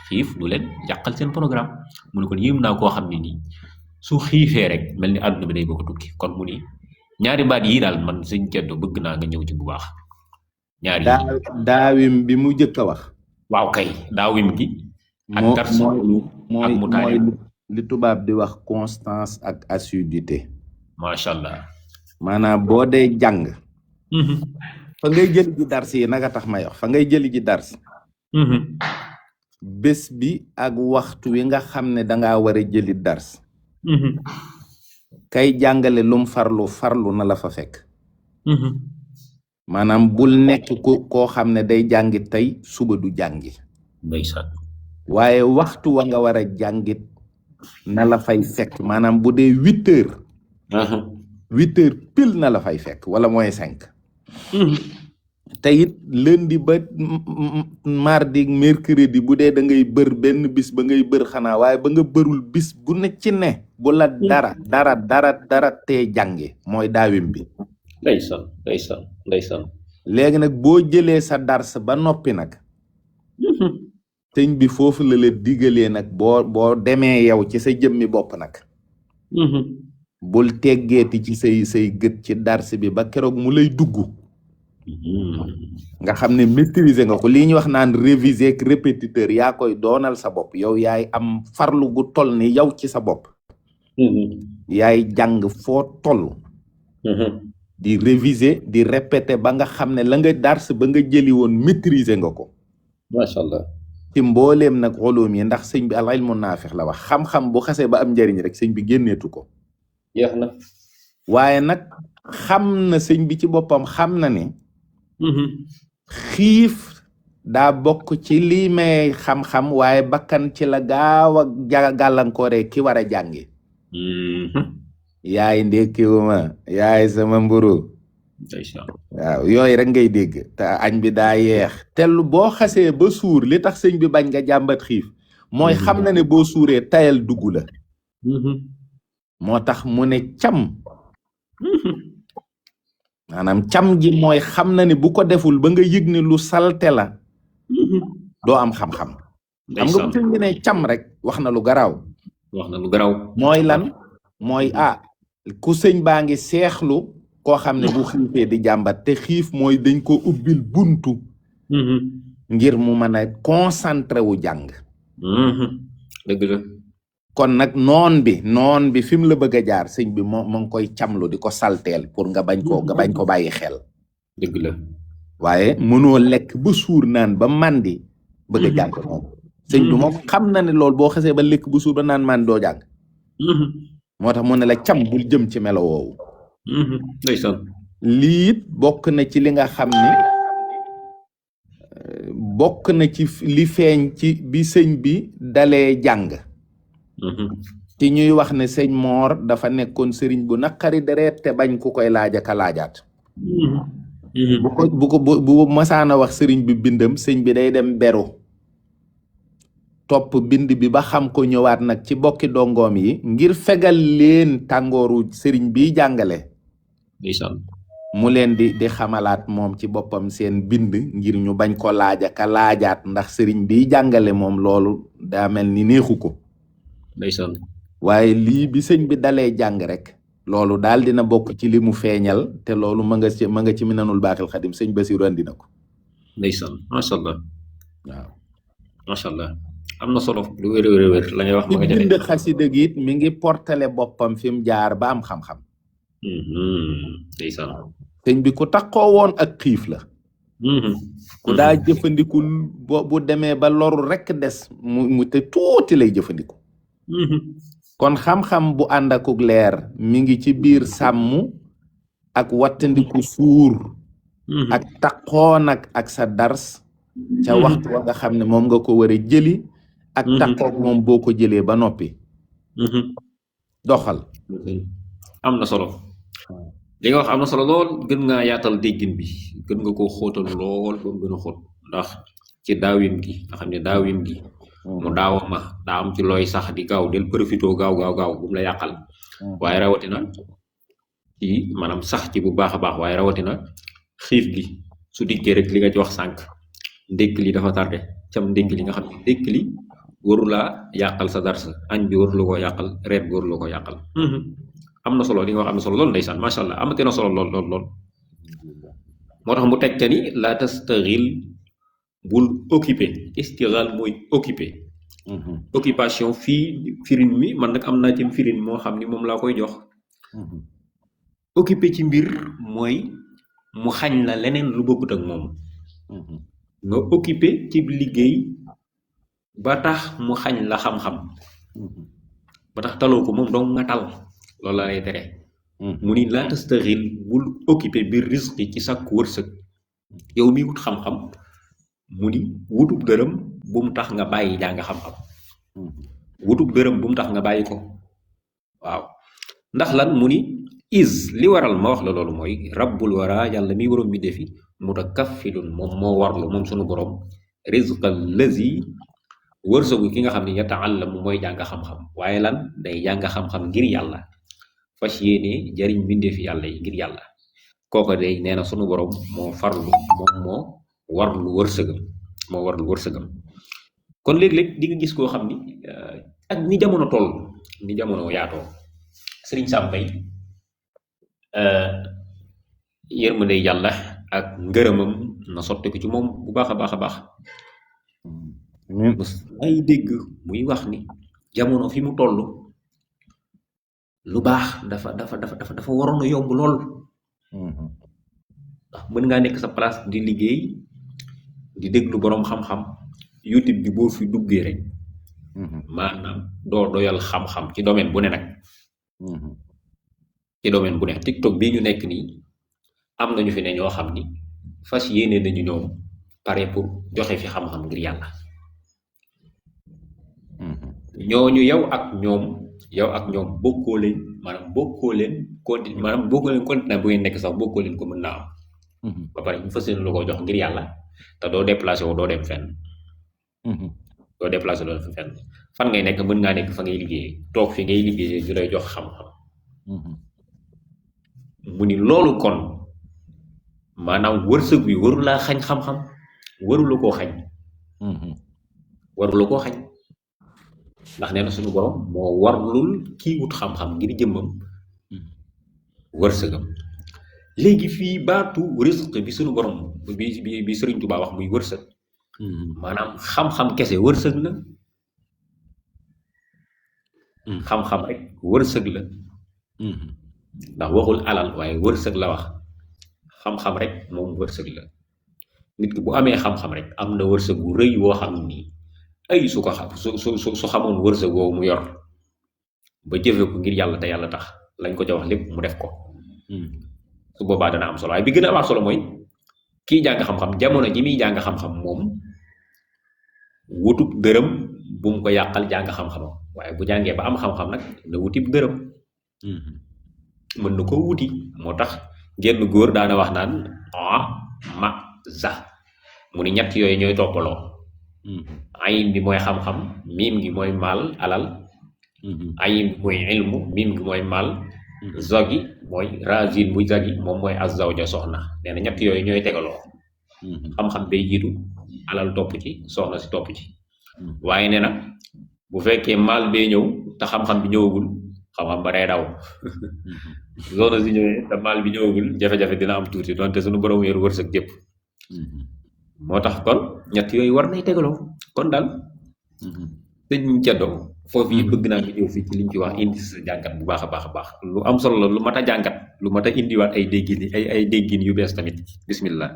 xiif du leen yàqal seen programme mu ne kon yéem naa koo xam ne nii su xiifee rek mel ni àdduna bi day bëgg a tukki kon mu ni ñaari baat yii daal man sëñ Ceddo bëgg naa nga ñëw ci bu baax ñaari daawim bi mu jëkk a wax waaw kay daawim gi ak dars ak mutaali li tubaab di wax constance ak assiduité macha allah maanaam boo dee jàng fa ngay jëli ji dars yi naka tax may wax fa ngay jëli ji dars bés bi ak waxtu wi nga xam ne dangaa war a jëli dars kay jàngale lum farlu na la fa fekk maanaam bul nekk koo xam ne day jàngi tey suba du jàngi ndeysaan waaye waxtu wa nga war a jàngit na la fay fekk maanaam bu dee 8 heures pile na la fay fekk wala mooy 5 te it lundi ba mardi mercredi bu dee da ngay bër benn bis ba ngay bër xanaa waaye ba nga bërul bis bu ne ci ne bu la dara tee jànge mooy daawim bi ndeysaan léegi nag boo jëlee sa dars ba noppi nag sëñ bi foofu la digalee nag boo demee yow ci sa jëmmi bopp nag bul teggeeti ci say gët ci dars bi ba keroog mu lay dugg nga xam ne maîtriser nga ko lii ñu wax naan réviser ak répétiteur yaa koy doonal sa bopp yow yaay am farlu gu toll ni yow ci sa bopp yaay jàng foo toll di réviser di répéter ba nga xam ne la nga dars ba nga jëli woon maîtriser nga ko macha allah ci mbooleem nag ulum yi ndax sëñ bi al ilmu naafix la wax xam-xam bu xasee ba am njëriñ rek sëñ bi génneetu ko jeex na waaye nag xam na sëñ bi ci boppam xam na ne xiif daa bokk ci lii may xam-xam waaye bakkan ci la gaaw a gàllankoore ki war a jàngi yaay ndékkiwuma yaay sama mburu waaw yooyu rek ngay dégg te añ bi daa yeex tellu boo xasee ba suur li tax sëñ bi bañ nga jàmbat xiif mooy xam na ne boo suuree tayal dugg la moo tax mu ne cam maanaam cam ji mooy xam na ne bu ko deful ba nga yëg ne lu salte la doo am xam-xam xam nga bu sëñ bi ne cam rek wax na lu garaaw mooy lan mooy ku sëñ baa ngi seexlu koo xam ne bu xiifee di jàmbat te xiif mooy dañ ko ubbil buntu ngir mu mën a concentré wu jàng dëgg la kon nag noon bi fi mu la bëgg a jaar sëñ bi moo ngi koy camlu di ko salteel pour nga bañ ko bàyyi xel dëgg la waaye mënoo lekk ba suur naan ba màndi bëgg a jàng moom sëñ bi moom xam na ne loolu boo xasee ba lekk ba suur ba naan màndi doo jàng moo tax mu ne la cam bul jëm ci melo woowu ndeysaan lii it bokk na ci li nga xam ni bokk na ci li feeñ ci bi sëñ bi dalee jàng ci ñuy wax ne sëñ Moor dafa nekkoon sëriñ bu naqari deret te bañ ku koy laaj ak a laajaat bu masaana wax sëriñ bi bindam sëñ bi day dem beru topp bind bi ba xam ko ñëwaat nag ci bokki dongoom yi ngir fegal leen tàngooru sëriñ bi jàngale mu leen di xamalaat moom ci boppam seen bind ngir ñu bañ ko laaj ak a laajaat ndax sëriñ bi jàngale moom loolu daa mel ni neexu ko waaye lii bi sëñ bi dalee jàng rek loolu daal dina bokk ci li mu feeñal te loolu ma nga ci Minanul Baaxil Xadim sëñ Basiru andi na ko ndeysaan macha allah waaw macha allah am na solo lu wér la ngay wax ma nga bind xasida gi it mi ngi portale boppam fi mu jaar ba am xam-xam ndeysaan sëñ bi ku takkoo woon ak xiif la ku daa jëfandiku bu demee ba loru rek des mu te tuuti lay jëfandiku kon xam-xam bu ànd akuk leer mi ngi ci biir sàmm ak wattandiku suur ak takkoo nag ak sa dars ca waxtu wa nga xam ne moom nga ko war a jëli ak takkook moom boo ko jëlee ba noppi doxal am na solo li nga wax am na solo lool gën ngaa yaatal déggin bi gën nga koo xóotal lool ba mu gën a xóot ndax ci daawin gi nga xam ne daawin gi mu daawama daa am ci looy sax di gaaw del profito gaaw bu mu la yàqal waaye rawatina ci maanaam sax ci bu baax a baax waaye rawatina xiif gi su dikkee rek li nga ci wax sànq ndékk li dafa tardé cam ndékk li nga xam ne ndékk li warulaa yàqal sa dars añ bi warula koo yàqal reer bi warula koo yàqal am na solo li nga wax am na solo lool ndeysaan macha allah amate na solo lool moo tax mu teg te ni la tastaghil bul occupé istighal mooy occupé occupation fii firin mi man nag am naa ci firin moo xam ni moom laa koy jox occupé ci mbir mooy mu xañ la leneen lu bokkut ak moom nga occupé ci liggéey ba tax mu xañ la xam-xam ba tax taloo ko moom dong nga tal loolu la lay tere mu ni laa tastaxil bul occupé biir risque ci sàkku wërsëg yow mi wut xam-xam mu ni wutub dërëm bu mu tax nga bàyyi jàng xam-xam wutub dërëm bu mu tax nga bàyyi ko waaw ndax lan mu ni is li waral ma wax la loolu mooy rabbul wara yàlla mi waroom mi defi mutakaffilun moom moo warlu moom sunu borom rizqal lazi wërsëgu ki nga xam ne yata'allamu mooy jàng xam-xam waaye lan day jàng xam-xam ngir yàlla fas yéene jariñ mbindeefi yàlla yi ngir yàlla kooko day nee na sunu borom moo farlu moom moo warlu wërsëgam kon léeg-léeg di nga gis koo xam ni ak ni jamono toll ni jamono yaatoo Sëriñ Sam Mbaye yërmande yàlla ak ngërëmam na sotti ko ci moom bu baax a baax a baax amiin ay dégg muy wax ni jamono fi mu toll lu baax dafa waroon a yomb lool ndax mën ngaa nekk sa place di liggéey di déglu boroom xam-xam YouTube bi boo fi duggee rek maanaam doo doyal xam-xam ci domaine bu ne nag ci domaine bu ne TikTok bii ñu nekk nii am nañu fi ne ñoo xam ni fas yéene nañu ñoom pare pour joxe fi xam-xam ngir yàlla ñooñu yow ak ñoom bokkoo leen maanaam bokkoo leen continent bu ngeen nekk sax bokkoo leen ko mën naa am ba pare ñu fas yéene lu ko jox ngir yàlla te doo déplacé wu doo dem fenn doo déplacé doo dem fenn fan ngay nekk mën ngaa nekk fa ngay liggéeyee toog fi ngay liggéeyee ñu lay jox xam-xam mu ni loolu kon maanaam wërsëg bi waru laa xañ xam-xam warula koo xañ warula koo xañ ndax nee na suñu borom moo warlul kii wut xam-xam ngir jëmmam wërsëgam léegi fii baatu risque bi suñu borom bi Sëriñ Tuubaa wax muy wërsëg maanaam xam-xam kese wërsëg la xam-xam rek wërsëg la ndax waxul alal waaye wërsëg la wax xam-xam rek moom wërsëg la nit ki bu amee xam-xam rek am na wërsëg bu rëy woo xam ni ay su ko xam su xamoon wërsëg woowu mu yor ba jëfe ko ngir yàlla te yàlla tax lañ ko ca wax lépp mu def ko su boobaa dana am solo waaye bi gën a am solo mooy kii jàng xam-xam jamono ji muy jàng xam-xam moom wutub dërëm bu mu ko yàqal jàng xam-xamam waaye bu jàngee ba am xam-xam nag na wutib dërëm mën na koo wuti moo tax genn góor daana wax naan ma za mu ni ñett yooyu ñooy toppaloo ayin bi mooy xam-xam miim gi mooy maal alal ayin bi mooy ilmu miim gi mooy maal zogi mooy razin bu zagi moom mooy azawja soxna nee na ñett yooyu ñooy tegaloo xam-xam day jiitu alal topp ci soxna si topp ci waaye nee na bu fekkee maal bee ñëw te xam-xam bi ñëwagul xam-xam ba day daw soxna si ñëwee te maal bi ñëwagul jafe-jafe dina am tuuti donte suñu borom yor wërsëg jëpp moo tax kon ñett yooyu war nay tegaloo kon daal sëñ Ceddo foofu yi bëgg naa nga ñëw fii ci liñ ci wax indi sa jàngat bu baax a baax a baax lu am solo la lu mat a jàngat lu mat a indiwaat ay déggin ay déggin yu bees tamit bismillah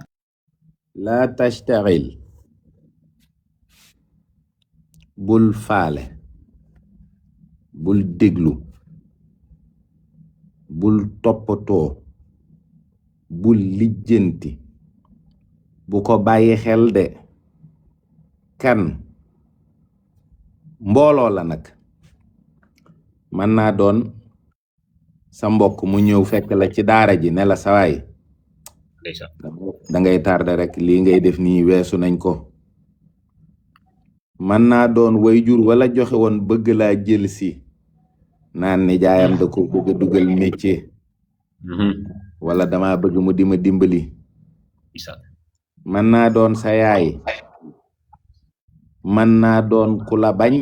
laa tashtaxil bul faale bul déglu bul toppatoo bul lijjanti bu ko bàyyi xel de kan mbooloo la nag mën naa doon sa mbokk mu ñëw fekk la ci daara ji ne la sawaay da ngay tardé rek lii ngay def nii weesu nañ ko mën naa doon wayjur wala joxe woon bëgg laa jël si naan ni jaayam da ko bëgg a dugal métier wala dama bëgg mu di ma dimbali mën naa doon sa yaay mën naa doon ku la bañ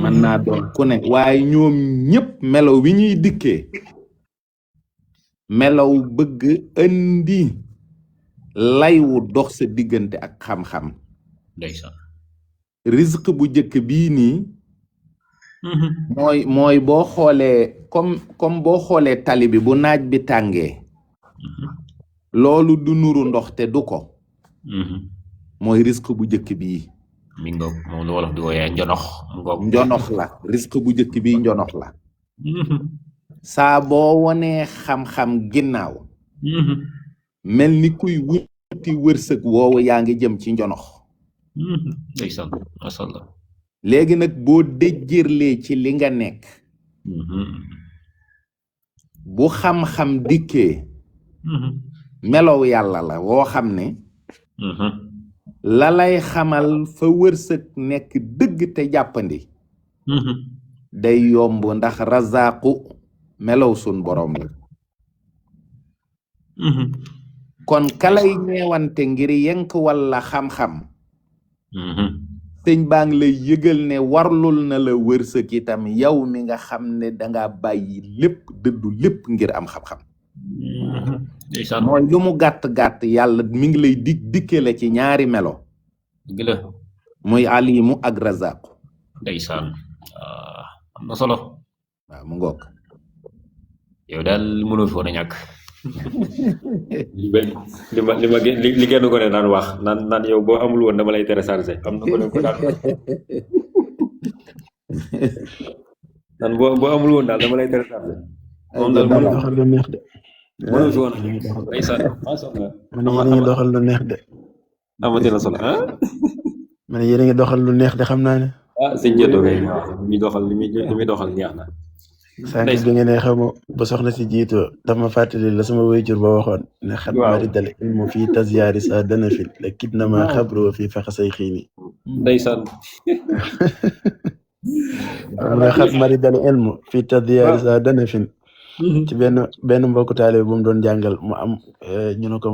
mën naa doon ku ne waaye ñoom ñëpp melaw wi ñuy dikkee melaw bëgg indi laywu dox sa diggante ak xam-xam risque bu jëkk bii nii mooy boo xoolee comme boo xoolee tali bi bu naaj bi tàngee loolu du nuru ndox te du ko mooy risque bu jëkk bii mi ngoog moom lu wolof di wooyee njonox njonox la risque bu jëkk bii njonox la saa boo wonee xam-xam ginnaaw mel ni kuy wuti wërsëg woowu yaa ngi jëm ci njonox ndeysaan masha Allah léegi nag boo déjjërlee ci li nga nekk bu xam-xam dikkee melow yàlla la woo xam ne la lay xamal fa wërsëg nekk dëgg te jàppandi day yomb ndax razaqu melow sun borom la kon kalay ñeewante ngir yenk walla xam-xam sëñ baa ngi lay yëgal ne warlul na la wërsëg itam yow mi nga xam ne danga bàyyi lépp dëddu lépp ngir am xam-xam ndeysaan mooy lu mu gàtt-gàtt yàlla mi ngi lay dikke la ci ñaari melo dëgg la muy alimu ak razaqu ndeysaan am na solo waaw mu ngoog yow daal mënoo fi woon a ñàkk li genn ko ne daan wax naan yow boo amul woon dama lay télécharger am na ko ne ko daan naan boo amul woon daal dama lay télécharger moom daal mënoo doxal lu neex de fi woon ndeysaan man yéen a ngi doxal lu neex de amati na solo man yéen a ngi doxal lu neex de xam naa ne sëñ Jëddo kay waaw li muy doxal neex na sànq bi nga ne xamu ba soxna si jiitoo dama fàttali la sama wayjur ba waxoon ne xat maridal ilmu fii tasyaari sa dana fil la kit na ma xabro fii faxasay xiini ndeysaan nga xat maridal ilmu fii tasyaari sa dana fil ci benn mbokku taalibe bu mu doon jàngal mu am ñu ne ko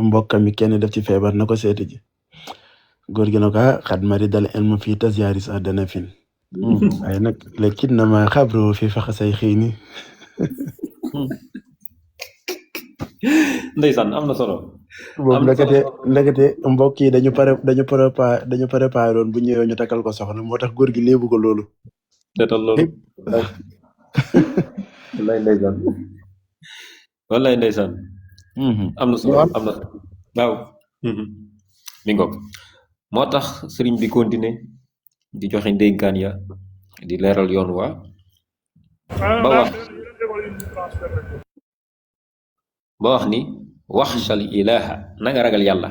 mbokkam mi kenn def ci feebar na ko seeti ji góor gi ne ko xat maridal ilmu fii tasyaari sa dana fil waaye nag la kit na ma xabro fii faxasay xiini ndeysaan am na solo boobu ndekete mbokk yi dañu préparé woon bu ñëwee ñu takkal ko soxna moo tax góor gi léebu ko loolu tetal loolu wallaay ndeysaan am na solo waaw mi ngoog moo tax sëriñ bi continuer di joxe ndénkaan ya di leeral yoon wa ba wax ni waxshal ilaha na nga ragal yàlla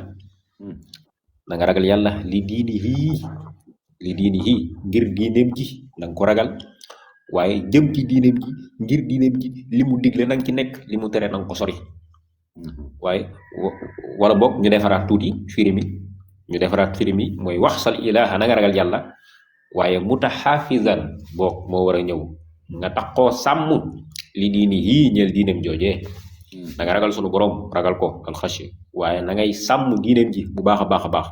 li diinihi ngir diineem ji na nga ko ragal waaye jëm ci diineem ji ngir diineem ji li mu digle na nga ci nekk li mu tere na nga ko sori waaye wala boog ñu defaraat tuuti firi mi mooy waxsal ilaha na nga ragal yàlla waaye mutaxaafizan boog moo war a ñëw nga taxoo sàmm li diinihi ñeel diineem joojee na nga ragal sunu borom ragal ko alxashi waaye na ngay sàmm diineem ji bu baax a baax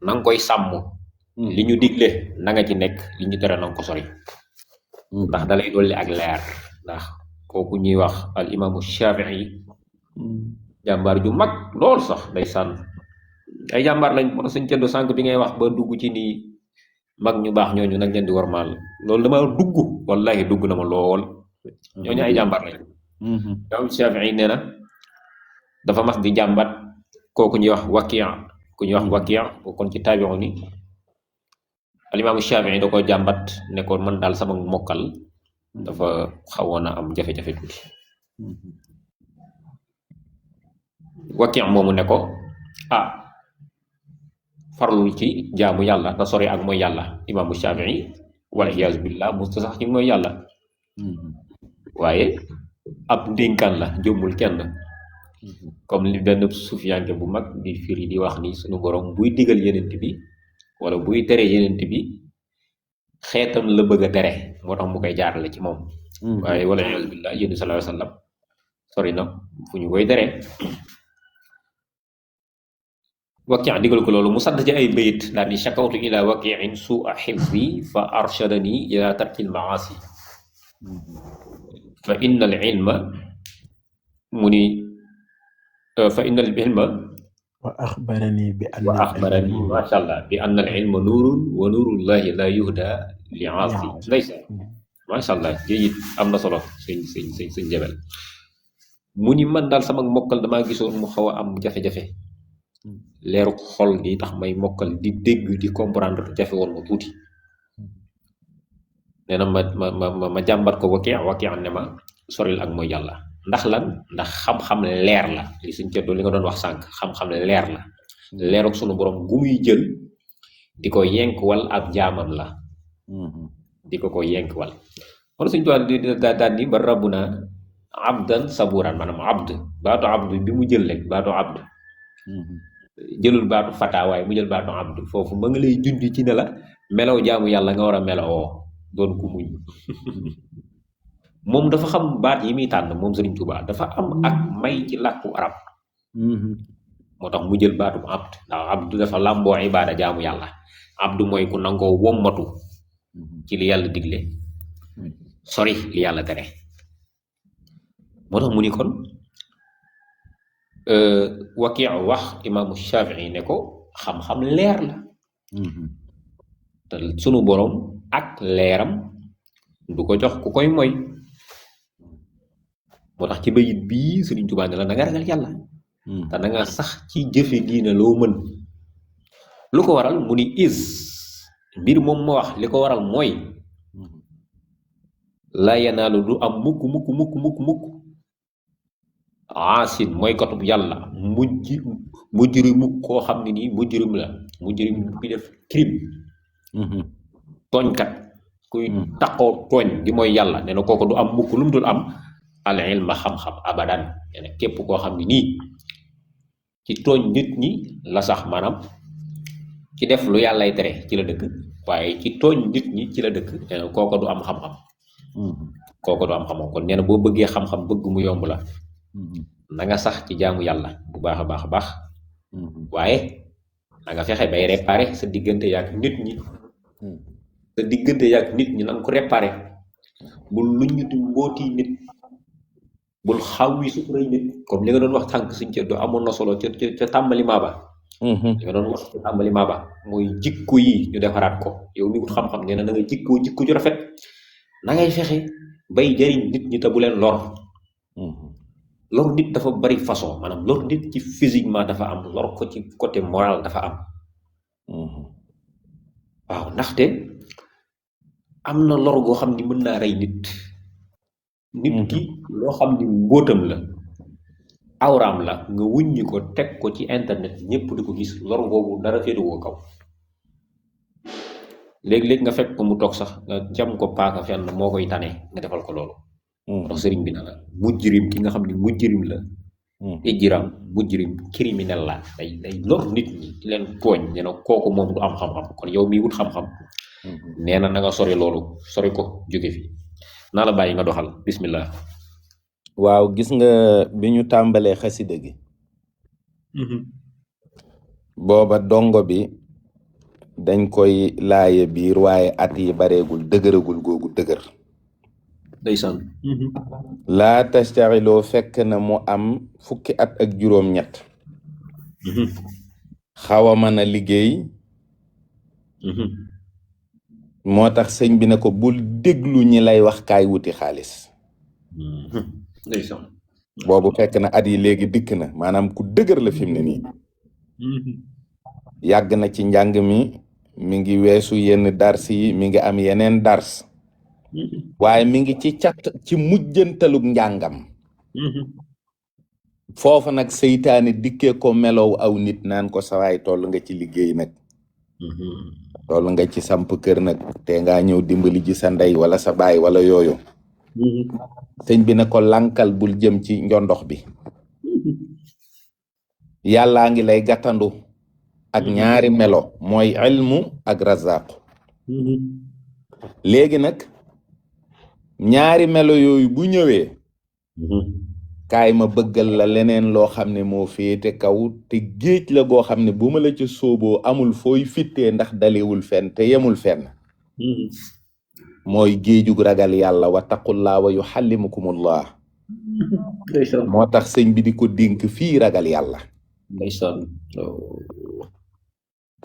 na nga koy sàmm li ñu digle na nga ci nekk li ñu tere na nga ko sori ndax dalay dolli ak leer ndax kooku ñuy wax al imaamu Shafii jàmbaar ju mag lool sax day sànn ay jàmbaar lañ moo tax sëñ Ceddo sànq bi ngay wax ba dugg ci nii mag ñu baax ñooñu nag leen di warmaal loolu dama dugg wallahi dugg na ma lool ñooñu ay jàmbaar lañ imam Shafii nee na dafa mas di jàmbat kooku ñuy wax Waki' kon ci taabi'u ni alimaamu Shafii da ko jàmbat ne ko man daal sama mokkal dafa xawoon a am jafe-jafe tuuti Waki' moomu ne ko farlul ci jaamu yàlla te sori ak mooy yàlla imaamu Shafii wal iyaazu billah musta sax ci mooy yàlla waaye ab ndénkaan la jëmmul kenn comme li benn sufiyanke bu mag di firi di wax ni sunu borom buy digal yenent bi wala buy tere yenent bi xeetam la bëgg a tere moo tax mu koy jaarale ci moom waaye wala iyaazu billah yéen sallallahu alayhi wa sallam sori na fu ñu koy tere Waki' digal ko loolu mu sadd ci ay bayit daal ni shakawtu ila waki'in su'a hifzi fa arshadani ila tarkil maasi fa innal ilma mu ni fa innal ilma wa axbarani masha Allah bi anna al ilma nuurun wa nuurullahi la yuhda li aasi ndeysaan masha Allah jëyit am na solo sëñ Jabel mu ni man daal sama mokkal damaa gisoon mu xaw a am jafe-jafe leeru xol gi tax may mokkal di dégg di comprendre jafe woon ma tuuti nee na ma jàmbat ko Waki' ne ma soril ak mooy yàlla ndax lan ndax xam-xam leer la li suñ Ceddo li nga doon wax sànq xam-xam leer la leeruk sunu borom gu muy jël di ko yenkwal ab jaamam la di ko yenkwal wala suñ tuwaa daal di ba rabbuna abdan saburan maanaam abd baatu abd bi mu jël rek baatu abd jëlul baatu fata waaye mu jël baatu abdu foofu ma nga lay junj ci ne la melaw jaamu yàlla nga war a melawoo doon ku muñ moom dafa xam baat yi muy tànn moom Sëriñ Tuubaa dafa am ak may ci làkku arab moo tax mu jël baatu abd ndax abdu dafa làmboo ibaada jaamu yàlla abdu mooy ku nangoo wommatu ci li yàlla digle sori li yàlla tere moo tax mu ni kon Waki' wax imaamu Shafii ne ko xam-xam leer la te sunu borom ak leeram du ko jox ku koy moy moo tax ci bayit bii Sëriñ Tuubaa ne la na nga ragal yàlla te na nga sax ci jëfe diina loo mën lu ko waral mu ni is mbir moom ma wax li ko waral mooy la yanaalu du am mukk aasin mooy kotub yàlla mujrimu koo xam ne nii mujrim la mujrim bi def crime tooñkat kuy taqoo tooñ di mooy yàlla nee na kooku du am mukk lu mu dul am al ilma xam-xam abadan nee na képp koo xam ne nii ci tooñ nit ñi la sax maanaam ci def lu yàllay tere ci la dëkk waaye ci tooñ nit ñi ci la dëkk nee na kooku du am xam-xam kooku du am xam-xam kon nee na boo bëggee xam-xam bëgg mu yomb la na nga sax ci jaamu yàlla bu baax a baax a baax waaye na nga fexe bay réparer sa diggante yaak nit ñi sa diggante yaak nit ñi na nga ko réparer bul luññutu mbooti nit bul xawwi suuray nit comme li nga doon wax tànk suñ ca doo amoon na solo ca tàmbali maaba li nga doon wax ca tàmbali maaba mooy jikko yi ñu defaraat ko yow mi wut xam-xam nee na nga jikko ju rafet na ngay fexe bay jariñ nit ñi te bu leen lor lor nit dafa bari façon maanaam lor nit ci physiquement dafa am lor ko ci côté moral dafa am waaw ndaxte am na lor goo xam ni mën naa rey nit ki loo xam ni mbóotam la awraam la nga wuññi ko teg ko ci internet ñëpp di ko gis lor googu dara féetuwoo kaw léegi-léegi nga fekk ko mu toog sax nga jam ko paaka fenn moo koy tane nga defal ko loolu ndax sëriñ bi na la mujjirim ki nga xam ni mujjirim la ijjiram mujjirim criminel la day lor nit ñi di leen tooñ nee na kooku moom du am xam-xam kon yow miy wut xam-xam nee na nga sori loolu sori ko jóge fi naa la bàyyi nga doxal bismillah waaw gis nga bi ñu tàmbalee xasida gi booba dongo bi dañ koy laaye biir waaye at yi bareegul dëgëragul googu dëgër ndeysaan laa tastaxiloo fekk na mu am fukki at ak juróom-ñett xaw a mën a liggéey moo tax sëñ bi ne ko bul déglu ñi lay wax kaay wuti xaalis ndeysaan boobu fekk na at yi léegi dikk na maanaam ku dëgër la fi mu ne nii yàgg na ci njàng mi ngi weesu yenn dars yi mi ngi am yeneen dars waaye mi ngi ci cat ci mujjantalug njàngam foofu nag seytaane dikkee ko melow aw nit naan ko sawaay toll nga ci liggéey nag toll nga ci samp kër nag te ngaa ñëw dimbali ji sa ndey wala sa baay wala yooyu sëñ bi ne ko lankal bul jëm ci njondox bi yàllaa ngi lay gàttandu ak ñaari melo mooy ilmu ak razaq léegi nag ñaari melo yooyu bu ñëwee kaay ma bëggal la leneen loo xam ne moo féete kaw te géej la goo xam ne bu ma la ca sóoboo amul fooy fittee ndax dalewul fenn te yemul fenn mooy géejug ragal yàlla wa taqullaa wa yuxallimukumullah moo tax sëñ bi di ko dénk fii ragal yàlla ndeysaan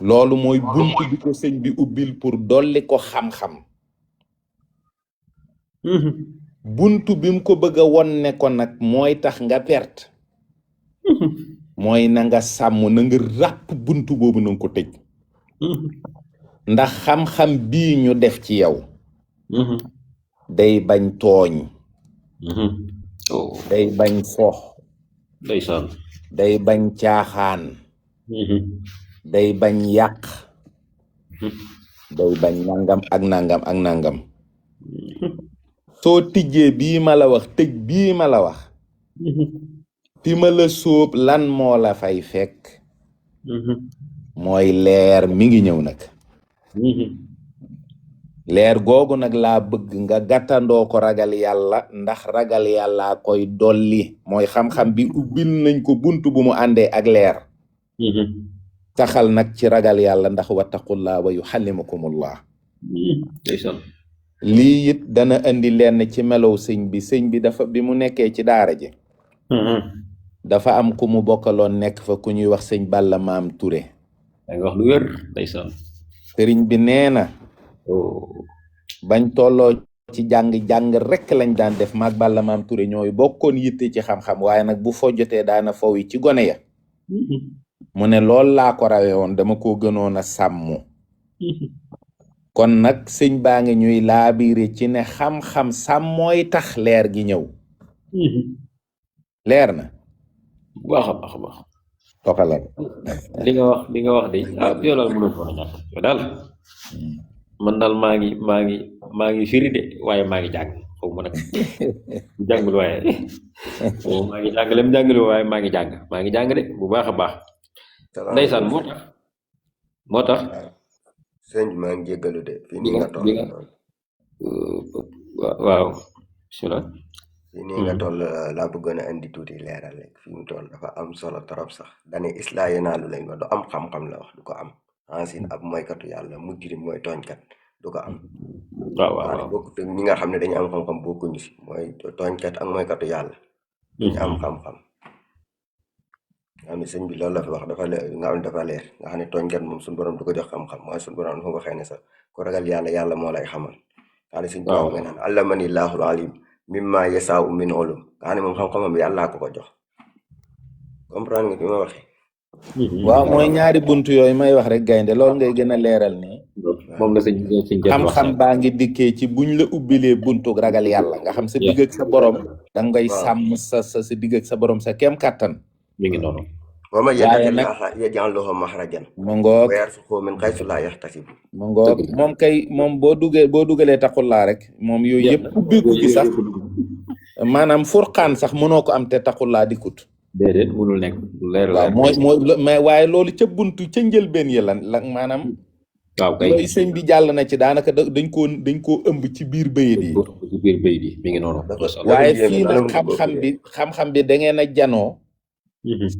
loolu mooy bunt bi ko sëñ bi ubbil pour dolli ko xam-xam buntu bi mu ko bëgg a won ne ko nag mooy tax nga perte mooy na nga sàmm na nga ràpp buntu boobu na nga ko tëj ndax xam-xam bii ñu def ci yow day bañ tooñ day bañ fox ndeysaan day bañ caaxaan day bañ yàq day bañ nangam ak nangam ak nangam soo tijjee bii ma la wax tëj bii ma la wax fi ma la sóob lan moo la fay fekk mooy leer mi ngi ñëw nag leer googu nag laa bëgg nga gàttandoo ko ragal yàlla ndax ragal yàlla koy dolli mooy xam-xam bi ubbil nañ ko buntu bu mu àndee ak leer taxal nag ci ragal yàlla ndax wattaqullaa wa yuxallimukumullah. ndeysaan. lii it dana indi lenn ci melow sëñ bi dafa bi mu nekkee ci daara ji dafa am ku mu bokkaloon nekk fa ku ñuy wax sëñ Balla Maam Touré. da nga wax lu wér ndeysaan. sëriñ bi nee na bañ tolloo ci jàng rek lañ daan def maag Balla Maam Touré ñooy bokkoon yitte ci xam-xam waaye nag bu fo jotee daana fow yi ci gone ya mu ne lool laa ko rawe woon dama ko gënoon a sàmm. kon nag sëñ baa ngi ñuy laabiire ci ne xam-xam sàmmooy tax leer gi ñëw. leer na. bu baax a baax a baax. toxalal. li nga wax de yow daal mënul ko ñàkk yow daal man daal maa ngi firi de waaye maa ngi jàng xaw ma nag jàngul waaye maa ngi jàng lem jàngul waaye maa ngi jàng de bu baax a baax. ndeysaan moo tax. sëñ bi maa ngi jéggalu de fii nii nga toll waaw bismillah. fii nii nga toll laa bëggoon a indi tuuti leeral rek fi mu toll dafa am solo trop sax dane islaa yenaalu lañ ko du am xam-xam la wax du ko am ansin ab mooykatu yàlla mujrim mooy tooñkat du ko am. waaw bokk ñi nga xam ne dañu am xam-xam bokkuñu si mooy tooñkat ak mooykatu yàlla ñu am xam-xam nga xam ne sëñ bi loolu la fi wax dafa leer nga xam ne dafa leer nga xam ne tooñkat moom suñu borom du ko jox xam-xam mooy suñu borom dafa waxee ne sax ku ragal yàlla moo lay xamal nga xam ne sëñ bi nga naan allamani llahul alim mimma yasaa'u min ulum nga xam ne moom xam-xamam yàllaa ko jox comprendre nga fi ma waxee. waaw mooy ñaari buntu yooyu may wax rek gaynde loolu ngay gën a leeral nii. moom la sëñ xam-xam baa ngi dikkee ci buñ la ubbilee buntu ragal yàlla nga xam sa digg ak sa borom. da ngay sàmm sa digg ak sa borom sa kem kàttan. mi ngi noonu. wa man yattaqillaaha yaj'al lahu maxrajan mu ngoog wa yarzuqhu min haysu laa yahtasib. mu ngoog moom boo dugalee taqullaa rek moom yooyu yëpp ubbiku gi sax maanaam furqaan sax mënoo ko am te taqullaa dikkut. déedéet mënul nekk leer la. waaw mooy mais waaye loolu ca buntu ca njëlbeen yi la maanaam. waaw kay yooyu sëñ bi jàll na ci daanaka dañ koo ëmb ci biir bayit yi. ci biir bayit yi mi ngi noonu. waaye fii nag xam-xam bi da ngeen a janoo.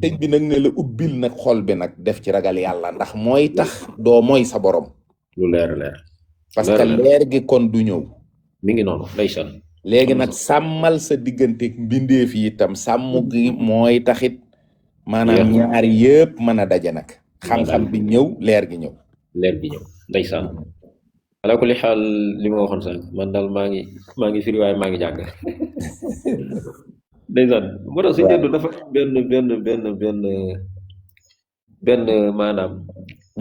sëñ bi nag ne la ubbil nag xol bi nag def ci ragal yàlla ndax mooy tax doo mooy sa borom. lu leer. parce que leer gi kon du ñëw. mi ngi noonu ndeysaan. léegi nag sàmmal sa diggante mbindeef yi itam sàmm gi mooy taxit maanaam ñaar yëpp mën a daje nag. xam-xam bi ñëw leer gi ñëw. leer gi ñëw ndeysaan. ala kulli xaal li ma waxoon sànq man daal maa ngi firi waaye maa ngi jàng. ndeysaan moo tax suñu jënd dafa benn maanaam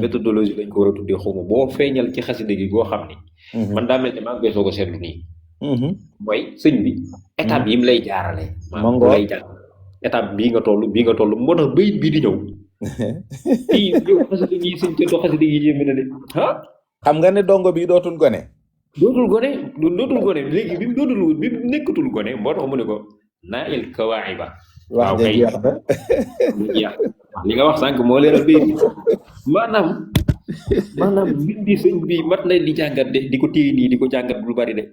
méthodologie lañ ko war a tuddee xawma boo feeñal ci xasida gi goo xam ni man daa mel ne maa ngi koy soog a seetlu nii mooy sëñ bi étape yi mu lay jaarale maanaam bu lay jaar étape bii nga toll moo tax bayit bii di ñëw kii yow xasida gi sëñ cëndoo xasida gi yéeme na de xam nga ne dongo bi dootul gone léegi bi mu nekkatul gone moo tax mu ne ko naa il kawaayiba waaw kay li nga wax sànq moo leeral bayit bi maanaam mbindi sëñ bi mat na di jàngat de di ko téye nii di ko jàngat lu bari de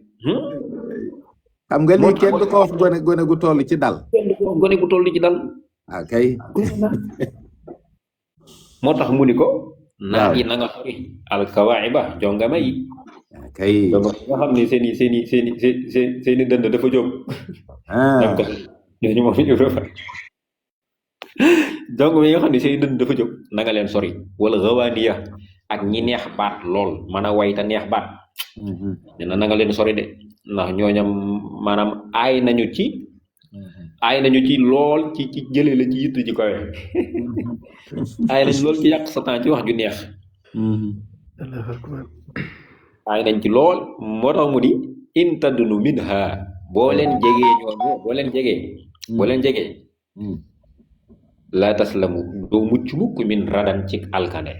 xam nga lii kenn du ko wax gone gu toll ci dal gone gu toll ci dal waaw kay moo tax mu ni ko naa yi na nga xori al kawaayiba jongama yi kay nga xam ne seeni dënd dafa jóg ñooñu moom ñu dafa donc mi nga xam ne seeni dënd dafa jóg na nga leen sori wala rawaaniya ak ñi neex baat lool mën a way te neex baat dina na nga leen sori de ndax ñooñam maanaam aay nañu ci lool ci jëlee la ci yitt ji kowe aay nañ lool ci yàq sa temps ci wax ju neex aay nañ ci lool moo tax mu di in tadnu minha boo leen jegee la taslamu doo mucc mukk min radan ci alkane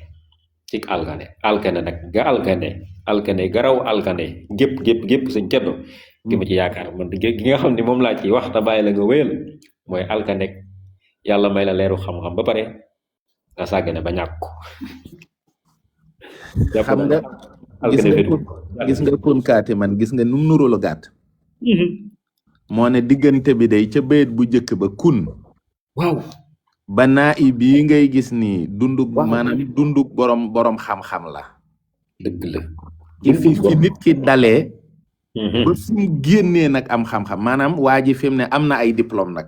nag ga alkane garaw alkane gépp sëñ ceddo gi ma ci yaakaar man gi nga xam ne moom laa ci wax ta bàyyi la nga wéyal mooy alkane yàlla may la leeru xam-xam ba pare nga sàggane ba ñàkk ko xam nga gis nga punkaati man gis nga num nurulu gàtt moo ne diggante bi day ca bayit bu njëkk ba kun waaw ba naa i bii ngay gis nii dundug waaw maanaam dundug borom xam-xam la dëgg la ci fi dundu nit ki dalee Mhm. ba fi mu génnee nag am xam-xam maanaam waa ji fi mu ne am na ay diplôme nag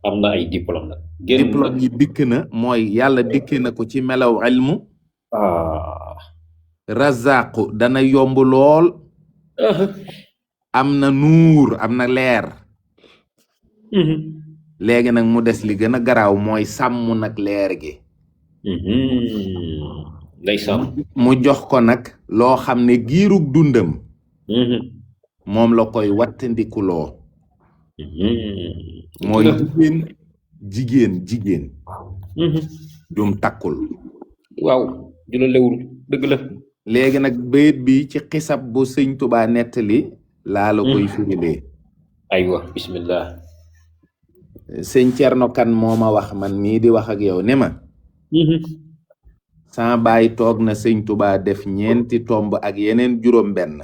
am na ay diplôme nag génn na diplôme yi dikk na mooy yàlla dikkee na ko ci melaw ilmu ah razaqu dana yomb lool am na nuur am na leer Mhm. léegi nag mu des li gën a garaaw mooy sàmm nag leer gi ndeysaan mu jox ko nag loo xam ne giirug dundam Mhm. moom la koy wattandikuloo Mhm. mooy dëgg jigéen la Mhm. jum takkul waaw ju la lewul dëgg la léegi nag bayit bi ci xisab bu sëñ Tuubaa nettali laa la koy firilee aywa bismillah sëñ Cerno Kan moo ma wax man mii di wax ak yow ne ma sama baay toog na sëñ Tuubaa def ñeenti tomb ak yeneen juróom benn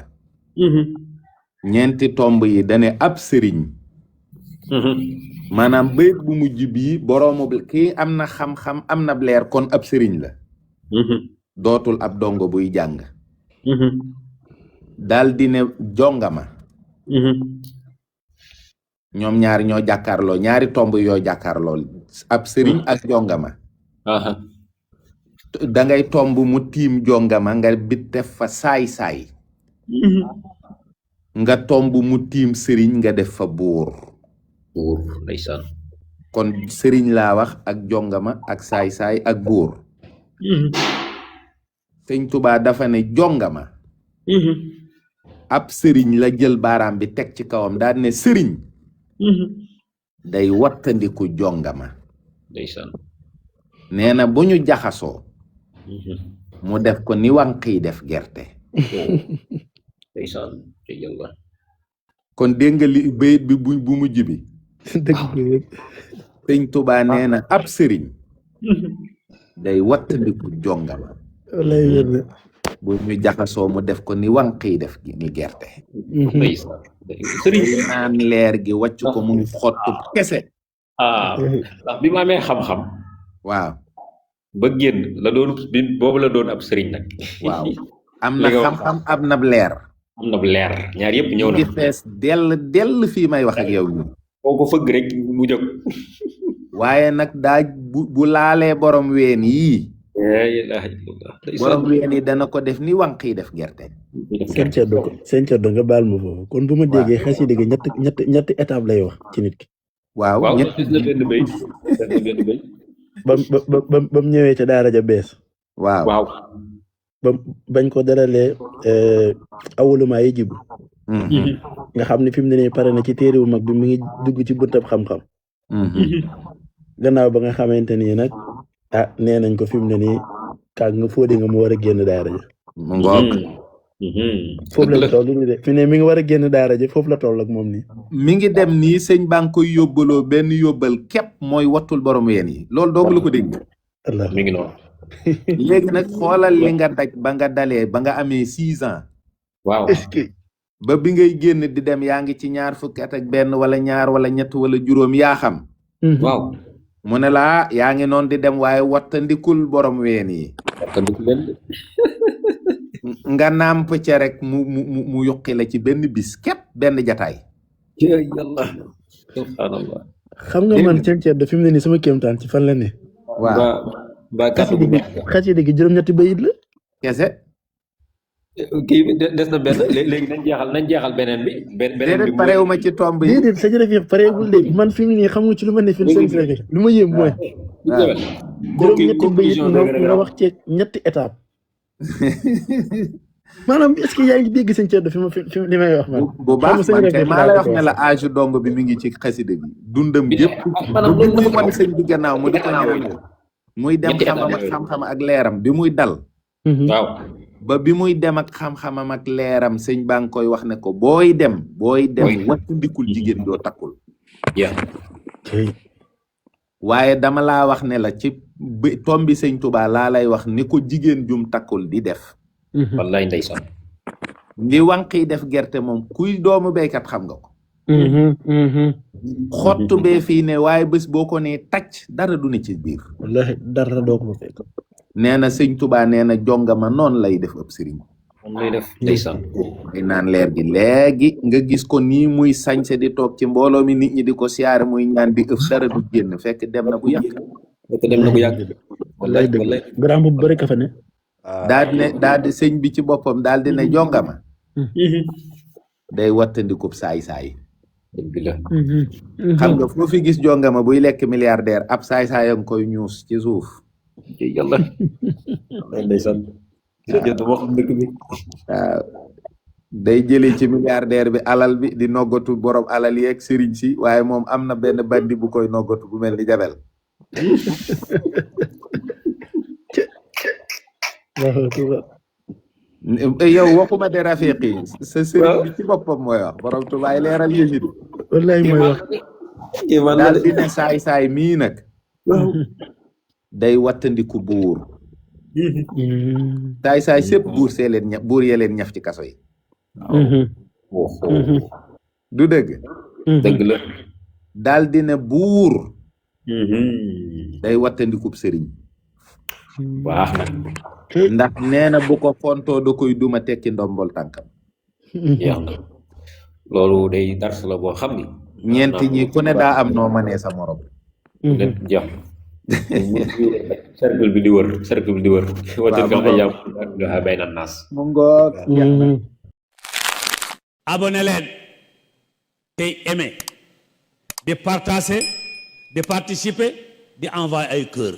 ñeenti tomb yi dane ab sëriñ maanaam bayit bu mujj bii boroomu kii am na xam-xam am na leer kon ab sëriñ la dootul ab dongo buy jàng dal di ne jongama ñoom ñaari ñoo jàkkaarloo ñaari tomb yoo jàkkaarloo ab sëriñ ak jongama da ngay tomb mu tiim jongama nga bit def fa saay-saay nga tomb mu tiim sëriñ nga def fa buur ndeysaan kon sëriñ laa wax ak jongama ak saay-saay ak buur sëñ Tuubaa dafa ne jongama ab sëriñ la jël baaraam bi teg ci kawam daal ne sëriñ day wattandiku jongama ndeysaan nee na bu ñu jaxasoo mu def ko ni wànq yi def gerte ndeysaan te yàlla kon dégg nga li bayit bi bu mujj bi dëgg la sëñ Tuubaa nee na ab sëriñ day wattandiku jongama wallaay wér na bu ñu jaxasoo mu def ko ni wànq yi def ni gerte ndeysaan sëriñ naan leer gi wàcc ko muy xottu kese ndax bi ma amee xam-xam waaw ba génn la doon bi boobu la doon ab sëriñ nag waaw am na li nga wax xam-xam am na leer am na leer ñaar yëpp ñëw na ngi fees dell fii may wax ak yow nii foo ko fëgg rek mu jóg waaye nag daa bu laalee borom ween yii la ilaha illallah borom ween yi dana ko def ni wànq yi def gerte sëñ Ceddo nga baal ma foofu kon bu ma déggee xasida gi ñetti étape lay wax ci nit ki waaw waaw ñett gis na benn béy ba mu ñëwee ca daara ja bees waaw waaw bañ ko daralee awulumaa yi jibu nga xam ne fi mu ne nii pare na ci téere bu mag bi mu ngi dugg ci buntab xam-xam gannaaw ba nga xamante nii nag nee nañ ko fi mu ne nii kaag nga fóode nga mu war a génn daara ja mu ngoog foofu la toll ni de fi ne mi ngi war a génn daara ja foofu la toll ak moom nii mi ngi dem nii sëñ baa ngi koy yóbbaloo benn yóbbal képp mooy wattul borom ween yi loolu doogu la ko dégg allah mi ngi noonu léegi nag xoolal li nga daj ba nga dalee ba nga amee 6 ans waaw est-ce que ba bi ngay génn di dem yaa ngi ci ñaar fukki at ak benn wala ñaar wala ñett wala juróom yaa xam waaw mu ne laa yaa ngi noonu di dem waaye wattandikul borom ween yi wattandiku leen nga nàmp ca rek mu yuqi la ci benn bis képp benn jataay yàlla subhanallah xam nga man sëñ Ceddo fi mu ne nii sama kéemtaan ci fan la ne waaw ba kàddu bu baax xasida gi juróom-ñetti bayit la kese kii bi des na benn léegi nañ jeexal beneen bi beneen bi déedéet parewuma ci tomb yi déedéet sa jërëjëf pareegul de man fi mu ne nii xam nga ci lu ma ne fi seen fekk lu ma yéem mooy juróom-ñetti bayit nga wax ci ñetti étape maanaam est-ce que yaa ngi dégg sëñ Ceddo fi ma fi li may wax man bu baax man kay maa lay wax ne la âge dong bi mi ngi ci xasida bi dundam yëpp bu muy wan sëñ bi gannaaw mu di ko ñëw muy dem xam-xam ak leeram bi muy dal waaw ba bi muy dem ak xam-xamam ak leeram sëñ baa ngi koy wax ne ko booy dem wattandikul jigéen doo takkul waaye dama laa wax ne la ci tombi sëñ Tuubaa laa lay wax ni ko jigéen jum takkul di def wallaay ndeysaan ndi wànq yi def gerte moom kuy doomu béykat xam nga ko xottu bee fii ne waaye bés boo ko nee tàcc dara du ne ci biir. wallahi dara doo ko fa fekk. nee na sëñ Tuubaa nee na jongama noonu lay def ab sëriñ. moom lay def ndeysaan. day naan leer gi léegi nga gis ko nii muy sañse di toog ci mbooloo mi nit ñi di ko siyaare muy ñaan di ëf dara du génn fekk dem na bu yàgg. fekk dem na bu yàgg. wallahi dëgg grand bu bëri ka fa ne. daal di sëñ bi ci boppam daal di ne jongama day wattandikub saay-saay. dëgg la. xam nga foo fi gis jongama buy lekk milliardaire ab saay-saay a nga koy ñuus ci suuf. yàlla. ndeysaan. jërëjëf moo xam dëkk bi. waaw day jëlee ci milliardaire bi alal bi di noggatu borom alal yeeg sëriñ si waaye moom am na benn bandi bu koy noggatu bu mel ni jabel. yow waxuma de rafiq yi sa sëriñ bi ci boppam mooy wax borom tubaay leeral yëfi di. wallahi mooy wax. daal di ne saay-saay mii nag. day wattandiku buur. saay-saay sépp buur see leen ñaf buur yee leen ñaf ci kaso yi. du dëgg. dëgg la. daal di ne buur. day wattandikub sëriñ. baax na. ndax nee na bu ko fontoo da koy duma tekki ndombol tànkam. jeex na loolu day dars la boo xam ni. ñeenti ñi ku ne daa am noo mënee sa morom. lépp jeex na. cercle bi di wër cercle bi di wër. wa tilkal ayyaamu nudaawiluhaa bayna naas. mu ngoog. abonné leen tey aimé di partager di participer di envoyer ay cœur.